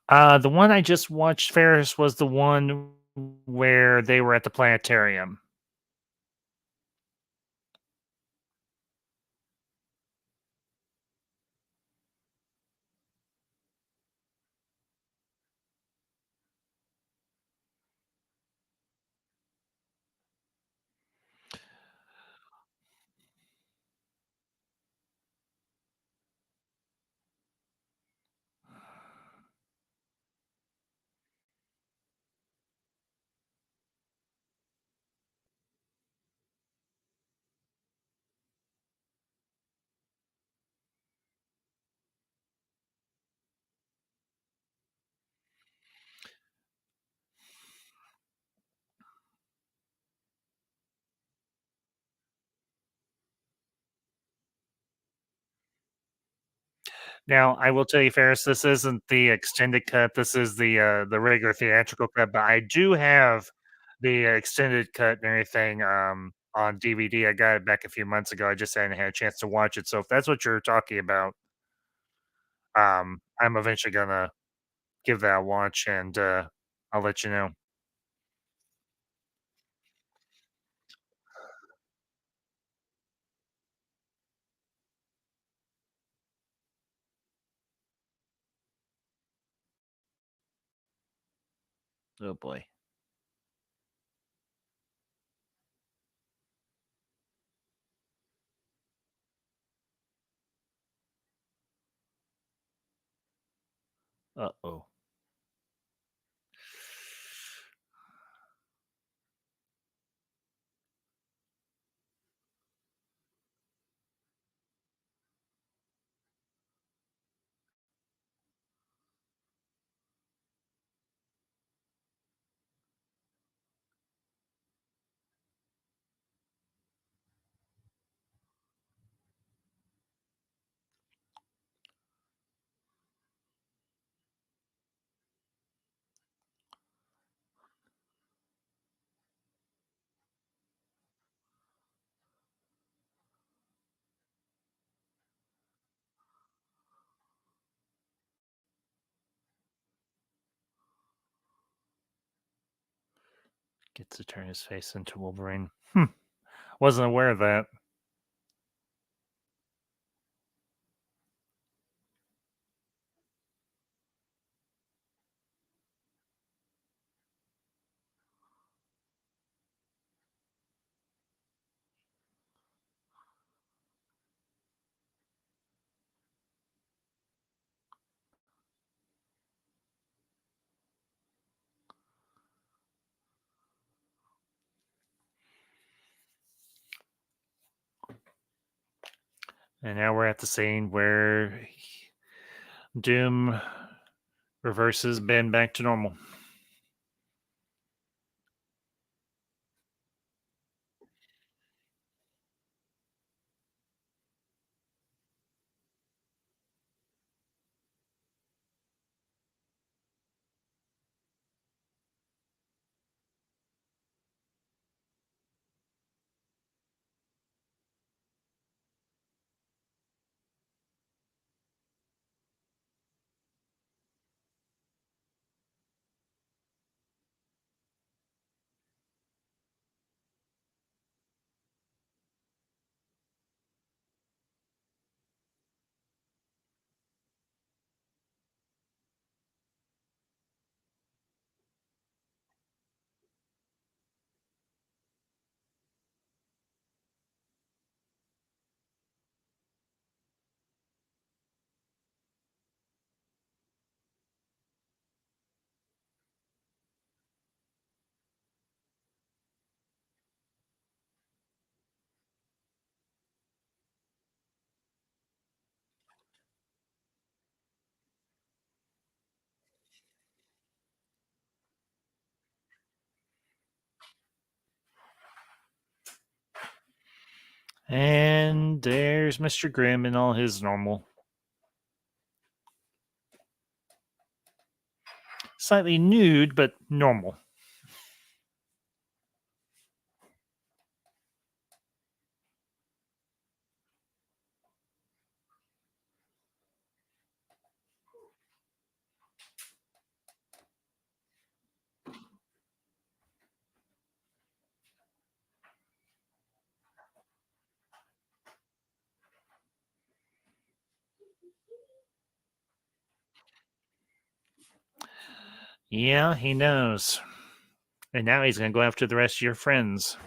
The one I just watched, Ferris, was the one where they were at the planetarium. Now, I will tell you, Ferris, this isn't the extended cut. This is the regular theatrical cut, but I do have the extended cut and everything on DVD. I got it back a few months ago. I just hadn't had a chance to watch it. So if that's what you're talking about, I'm eventually gonna give that a watch, and I'll let you know. Oh boy. Uh oh. Gets to turn his face into Wolverine. Wasn't aware of that. And now we're at the scene where Doom reverses Ben back to normal. And there's Mr. Grimm in all his normal. Slightly nude, but normal. Yeah, he knows. And now he's going to go after the rest of your friends.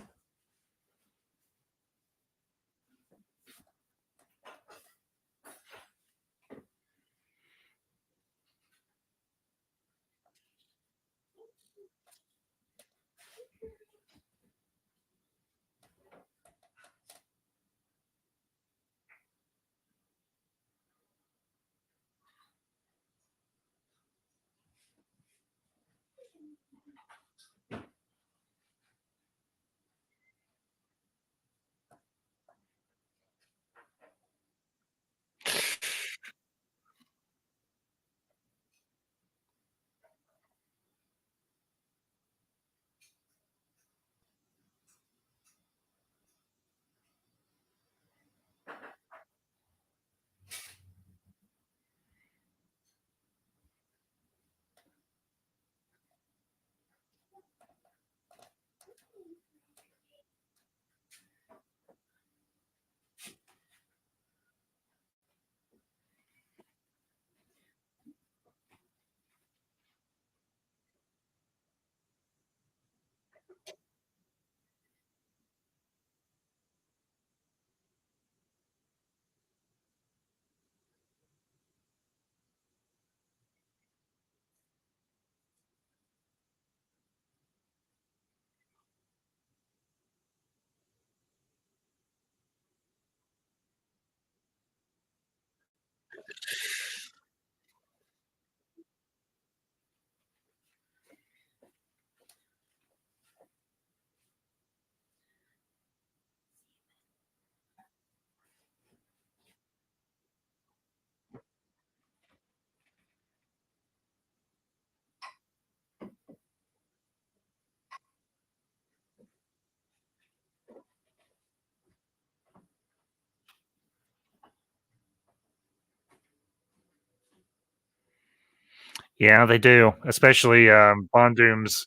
Yeah, they do, especially Bondoom's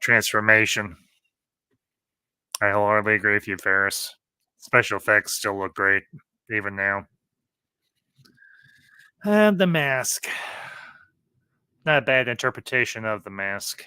transformation. I wholeheartedly agree with you, Ferris. Special effects still look great, even now. And the mask. Not a bad interpretation of the mask.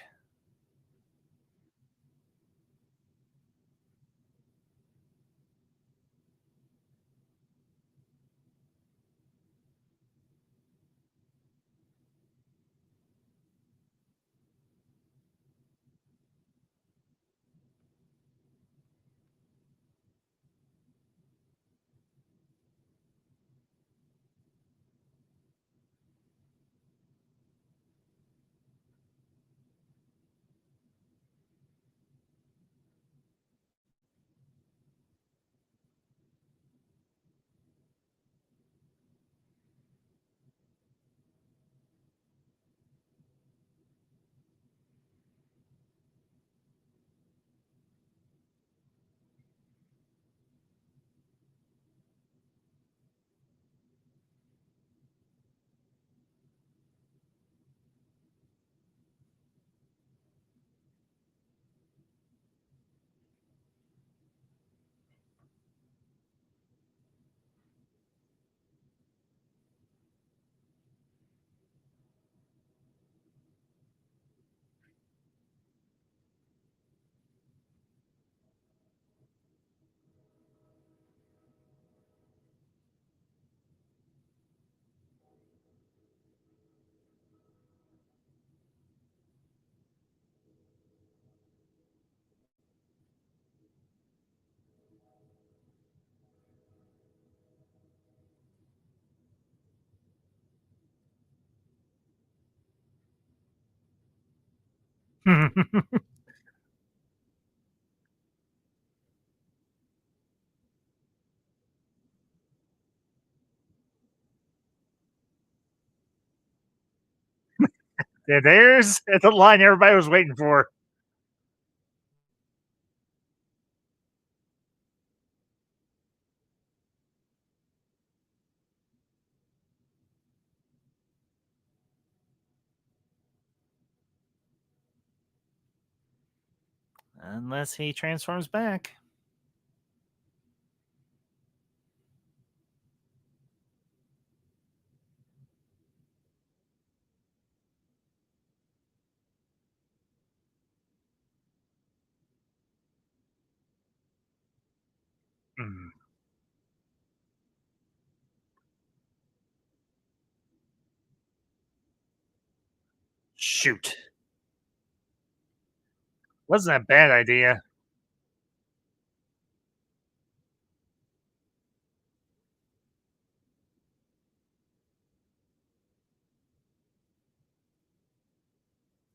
Yeah, there's the line everybody was waiting for. Unless he transforms back. Mm, shoot. Wasn't a bad idea.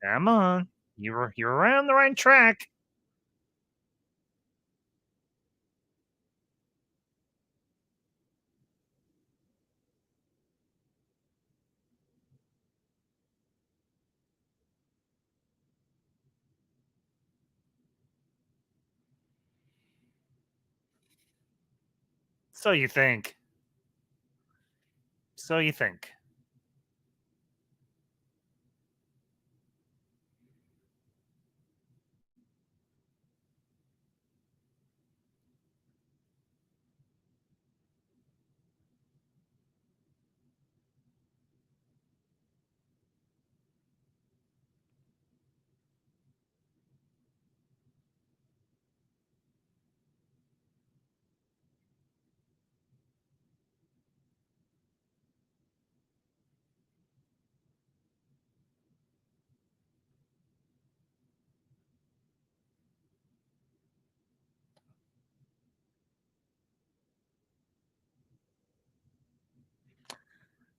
Come on. You're on the right track. So you think. So you think.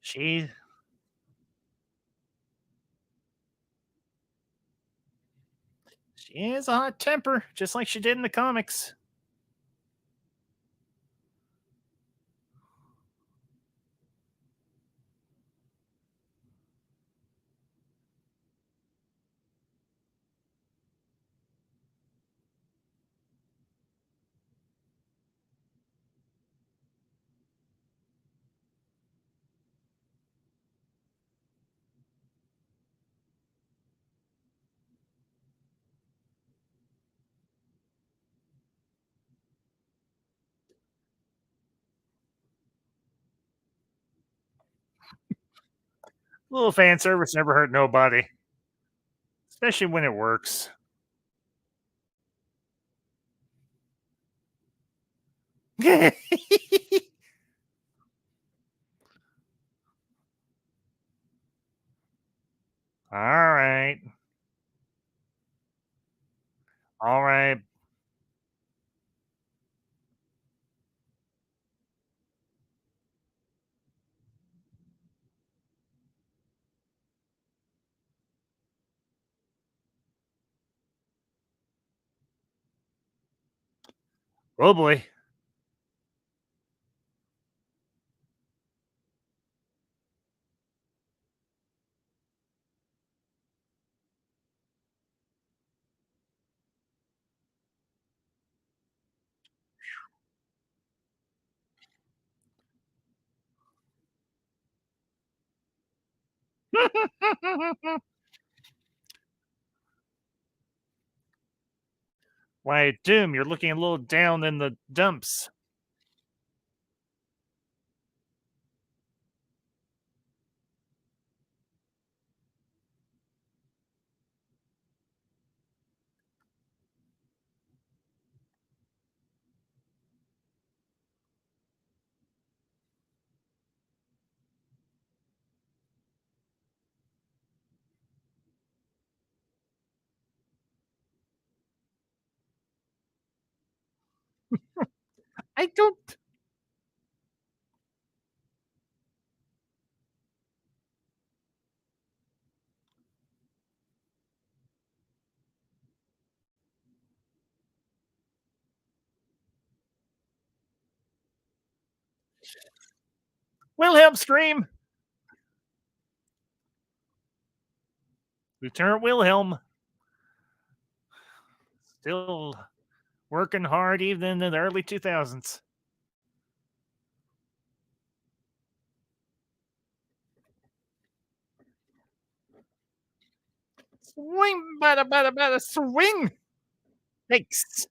She she has a hot temper, just like she did in the comics. A little fan service never hurt nobody, especially when it works. All right. All right. Oh boy. Why, Doom, you're looking a little down in the dumps. I don't. Wilhelm scream. Lieutenant Wilhelm still working hard even in the early 2000s. Swing, bada, bada, bada, swing. Thanks.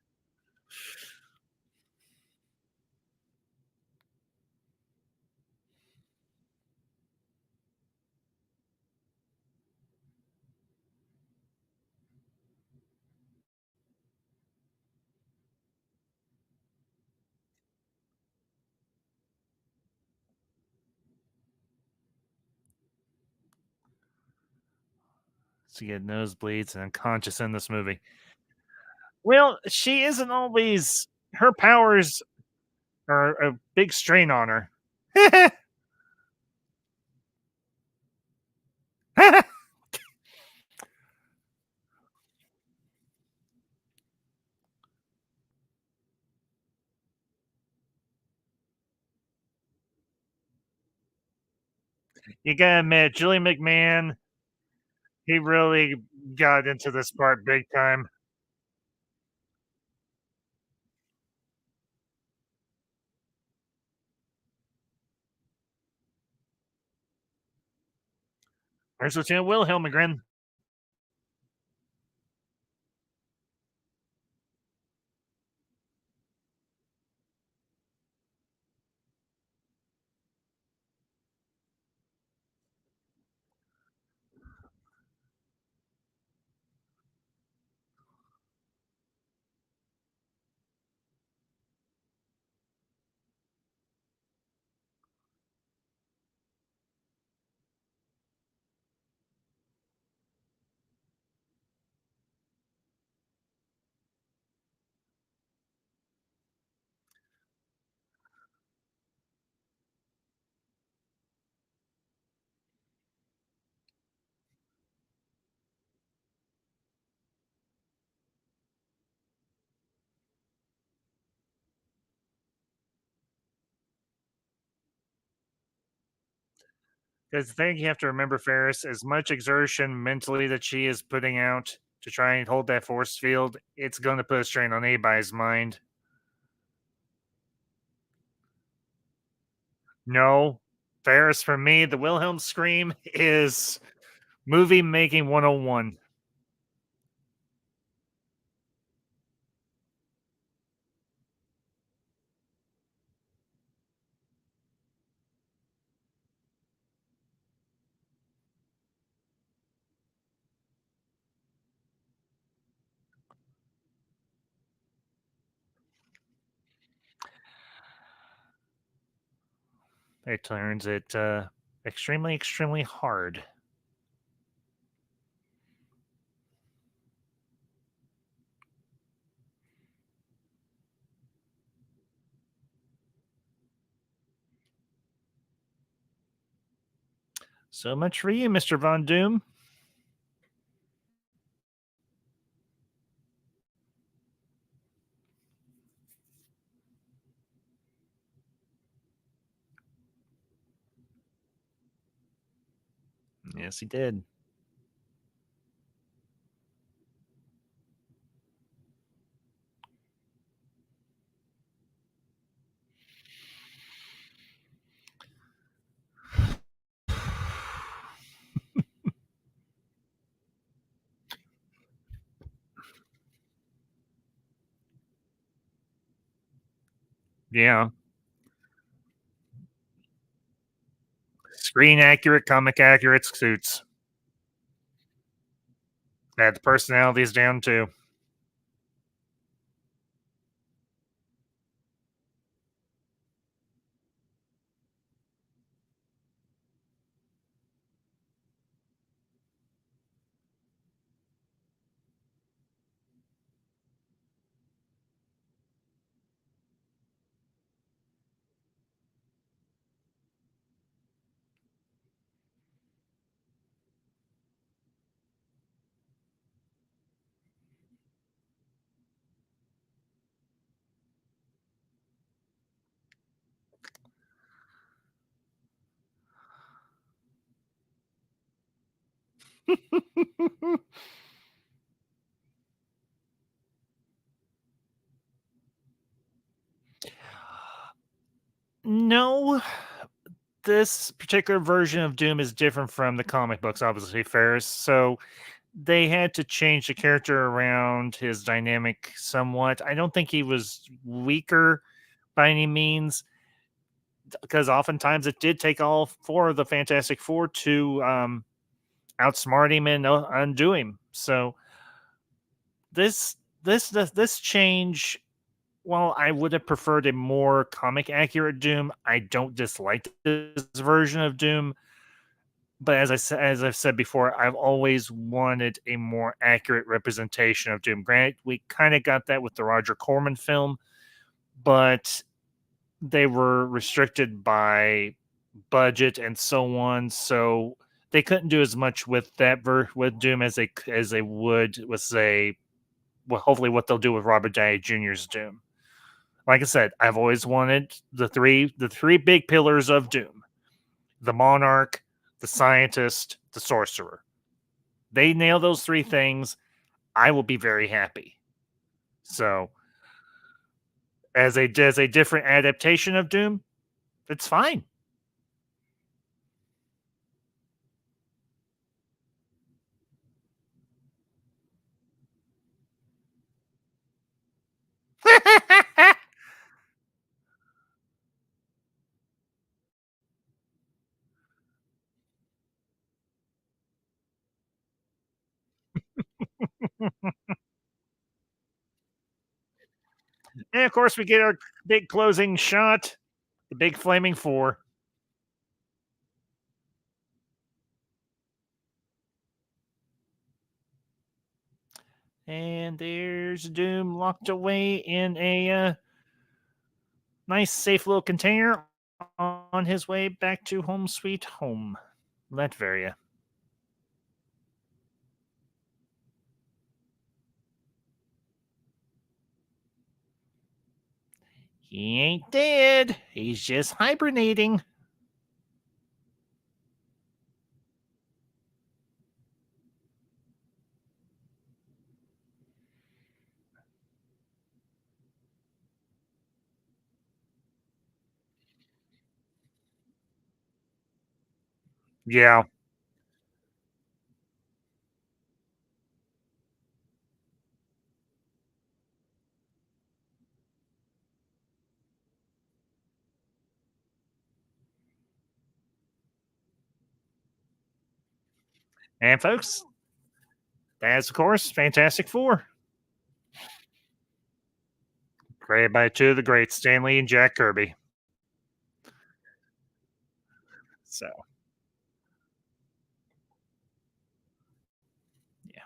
She get nosebleeds and unconscious in this movie. Well, she isn't always. Her powers are a big strain on her. You gotta admit, Julie McMahon, he really got into this part big time. There's Lieutenant Wilhelm again. Because the thing you have to remember, Ferris, as much exertion mentally that she is putting out to try and hold that force field, it's going to put a strain on anybody's mind. No, Ferris, for me, the Wilhelm scream is movie making 101. It turns it extremely, extremely hard. So much for you, Mr. Von Doom. Yes, he did. Yeah. Screen accurate, comic accurate suits. Had the personalities down too. No, this particular version of Doom is different from the comic books, obviously, Ferris. So they had to change the character around, his dynamic somewhat. I don't think he was weaker by any means, because oftentimes it did take all four of the Fantastic Four to outsmart him and undo him. So this change, while I would have preferred a more comic accurate Doom, I don't dislike this version of Doom. But as I've said before, I've always wanted a more accurate representation of Doom. Granted, we kind of got that with the Roger Corman film, but they were restricted by budget and so on, so they couldn't do as much with with Doom as they would with, say, well, hopefully what they'll do with Robert Downey Jr.'s Doom. Like I said, I've always wanted the three big pillars of Doom: the Monarch, the Scientist, the Sorcerer. They nail those three things, I will be very happy. So, as a different adaptation of Doom, it's fine. And of course, we get our big closing shot, the big flaming four. And there's Doom locked away in a nice, safe little container on his way back to home sweet home, Latveria. He ain't dead. He's just hibernating. Yeah. And folks, that's of course Fantastic Four. Created by two of the greats, Stan Lee and Jack Kirby. So yeah.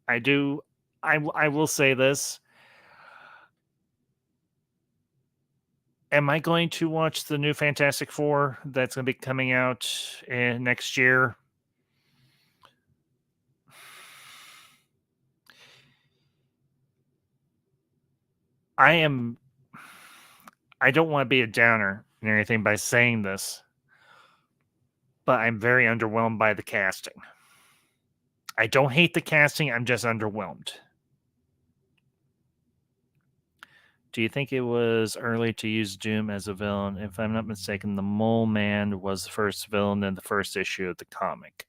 I do I will say this. Am I going to watch the new Fantastic Four that's going to be coming out next year? I am. I don't want to be a downer or anything by saying this, but I'm very underwhelmed by the casting. I don't hate the casting. I'm just underwhelmed. Do you think it was early to use Doom as a villain? If I'm not mistaken, the Mole Man was the first villain in the first issue of the comic.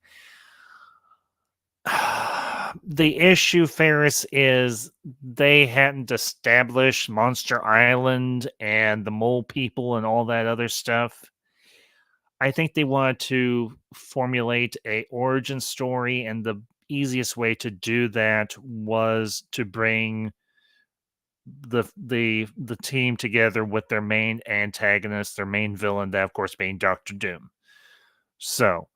The issue, Ferris, is they hadn't established Monster Island and the mole people and all that other stuff. I think they wanted to formulate a origin story, and the easiest way to do that was to bring the team together with their main antagonist, their main villain, that of course being Doctor Doom. So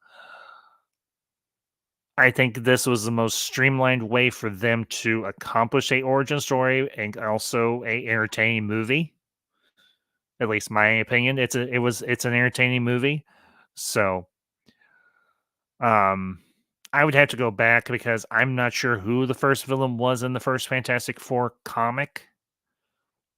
I think this was the most streamlined way for them to accomplish a origin story and also a entertaining movie. At least my opinion. It's an entertaining movie. So um I would have to go back because I'm not sure who the first villain was in the first Fantastic Four comic,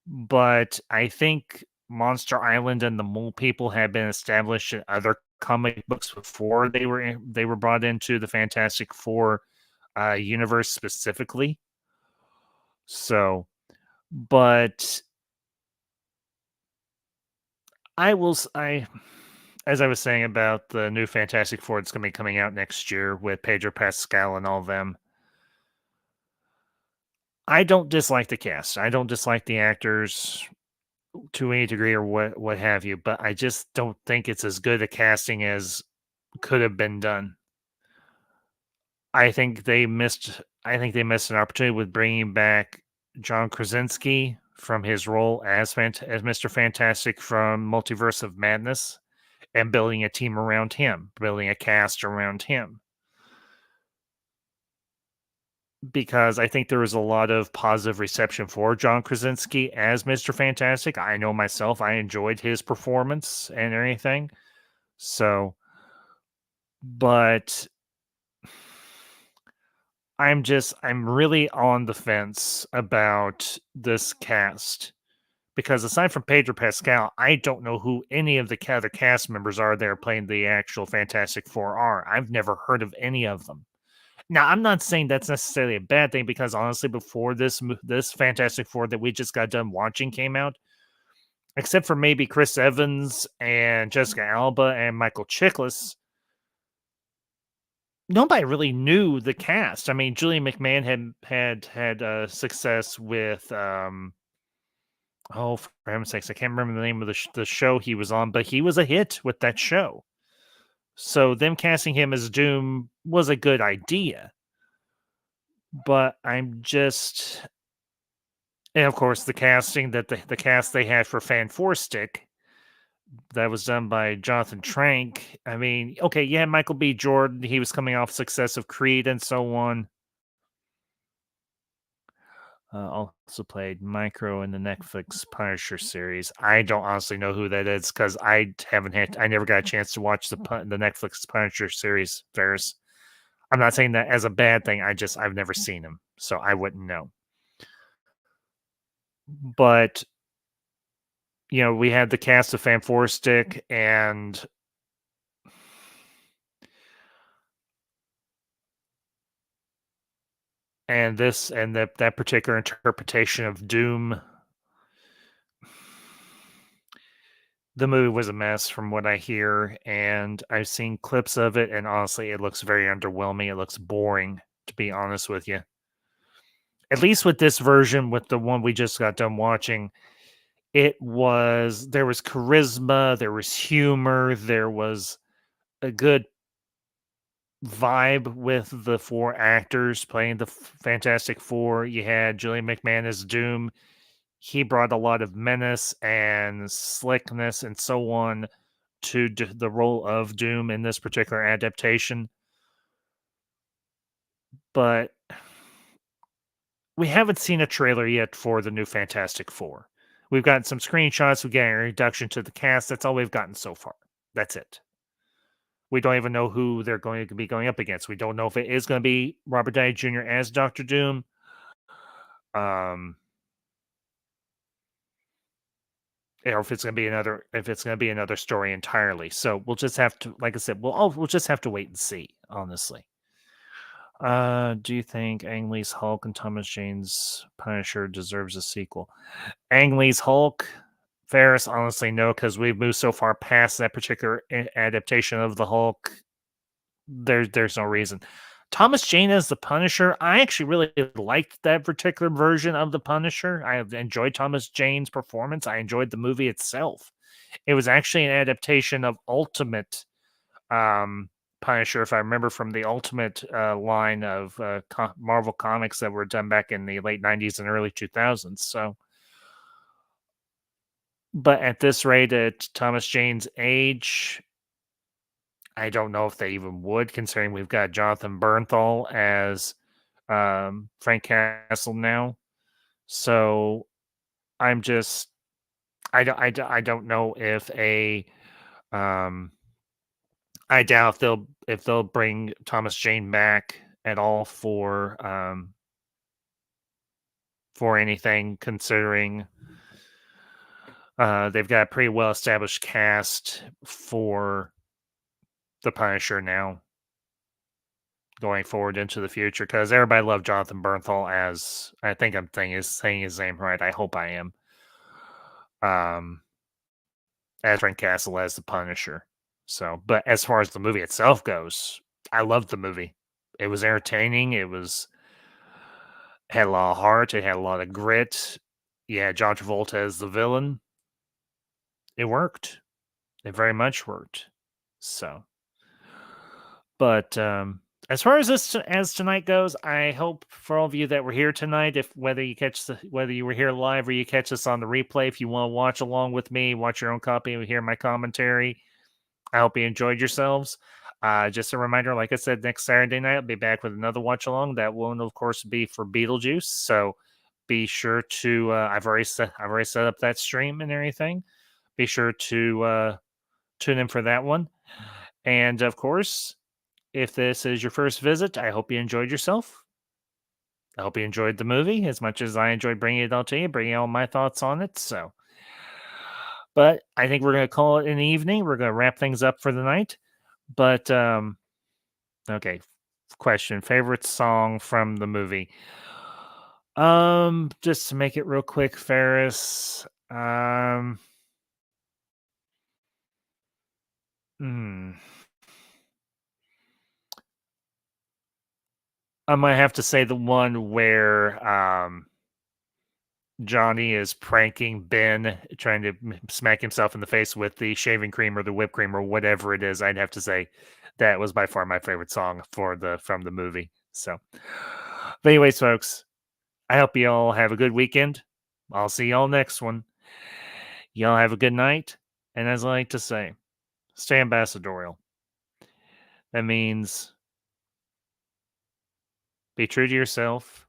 but I think Monster Island and the Mole People had been established in other comic books before they were brought into the Fantastic Four universe specifically. So, but I will I as I was saying about the new Fantastic Four that's going to be coming out next year with Pedro Pascal and all of them. I don't dislike the cast. I don't dislike the actors to any degree or what have you, but I just don't think it's as good a casting as could have been done. I think they missed an opportunity with bringing back John Krasinski from his role as Mr. Fantastic from Multiverse of Madness and building a team around him, building a cast around him. Because I think there was a lot of positive reception for John Krasinski as Mr. Fantastic. I know myself, I enjoyed his performance and everything. So, but I'm really on the fence about this cast because aside from Pedro Pascal, I don't know who any of the other cast members are that are playing the actual Fantastic Four are. I've never heard of any of them. Now, I'm not saying that's necessarily a bad thing because honestly, before this Fantastic Four that we just got done watching came out, except for maybe Chris Evans and Jessica Alba and Michael Chiklis, nobody really knew the cast. I mean, Julian McMahon had success with oh, for heaven's sakes, I can't remember the name of the show he was on, but he was a hit with that show. So them casting him as Doom was a good idea. But I'm just, and of course the casting that the cast they had for Fan Four Stick that was done by Jonathan Trank. I mean, okay, yeah, Michael B. Jordan, he was coming off success of Creed and so on. Also played Micro in the Netflix Punisher series. I don't honestly know who that is because I never got a chance to watch the Netflix Punisher series. Ferris. I'm not saying that as a bad thing. I've never seen him, so I wouldn't know. But we had the cast of Fan Four Stick and that particular interpretation of Doom. The movie was a mess from what I hear, and I've seen clips of it, and honestly, it looks very underwhelming. It looks boring, to be honest with you. At least with this version, with the one we just got done watching, there was charisma, there was humor, there was a good vibe with the four actors playing the Fantastic Four. You had Julian McMahon as Doom. He brought a lot of menace and slickness and so on to the role of Doom in this particular adaptation. But we haven't seen a trailer yet for the new Fantastic Four. We've gotten some screenshots. We get an introduction to the cast. That's all we've gotten so far. That's it. We don't even know who they're going to be going up against. We don't know if it is going to be Robert Downey Jr. as Doctor Doom. Or if it's going to be another story entirely. So we'll just have to, like I said, we'll just have to wait and see. Honestly. Do you think Ang Lee's Hulk and Thomas Jane's Punisher deserves a sequel? Ang Lee's Hulk, Ferris, honestly, no, because we've moved so far past that particular adaptation of the Hulk. There's no reason. Thomas Jane as the Punisher, I actually really liked that particular version of the Punisher. I enjoyed Thomas Jane's performance. I enjoyed the movie itself. It was actually an adaptation of Ultimate Punisher, if I remember from the Ultimate line of Marvel comics that were done back in the late 90s and early 2000s. So, but at this rate, at Thomas Jane's age, I don't know if they even would, considering we've got Jonathan Bernthal as Frank Castle now. So I'm just, I don't know if I doubt if they'll bring Thomas Jane back at all for anything, considering they've got a pretty well established cast for the Punisher now going forward into the future, because everybody loved Jonathan Bernthal as, I think I'm saying his name right. I hope I am. As Frank Castle as the Punisher. So, but as far as the movie itself goes, I loved the movie. It was entertaining. Had a lot of heart. It had a lot of grit. Yeah, John Travolta as the villain. It worked. It very much worked. So, but as far as tonight goes, I hope for all of you that were here tonight, whether you were here live or you catch us on the replay, if you want to watch along with me, watch your own copy and hear my commentary, I hope you enjoyed yourselves. Just a reminder, like I said, next Saturday night I'll be back with another watch along. That will, of course, be for Beetlejuice. So be sure to. I've already set up that stream and everything. Be sure to tune in for that one. And of course, if this is your first visit, I hope you enjoyed yourself. I hope you enjoyed the movie as much as I enjoyed bringing it all to you, bringing all my thoughts on it. So, but I think we're going to call it an evening. We're going to wrap things up for the night. But okay, question: favorite song from the movie? Just to make it real quick, Ferris. Hmm. I might have to say the one where Johnny is pranking Ben, trying to smack himself in the face with the shaving cream or the whipped cream or whatever it is. I'd have to say that was by far my favorite song from the movie. So, but anyways, folks, I hope you all have a good weekend. I'll see y'all next one. Y'all have a good night, and as I like to say, stay ambassadorial. That means be true to yourself.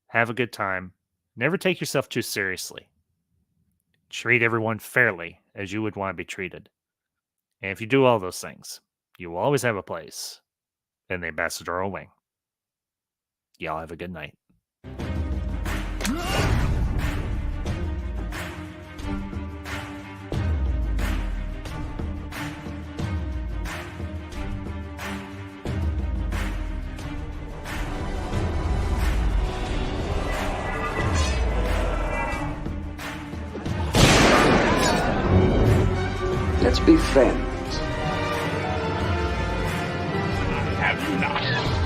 Have a good time. Never take yourself too seriously. Treat everyone fairly as you would want to be treated. And if you do all those things, you will always have a place in the ambassadorial wing. Y'all have a good night. Let's be friends. Have you not?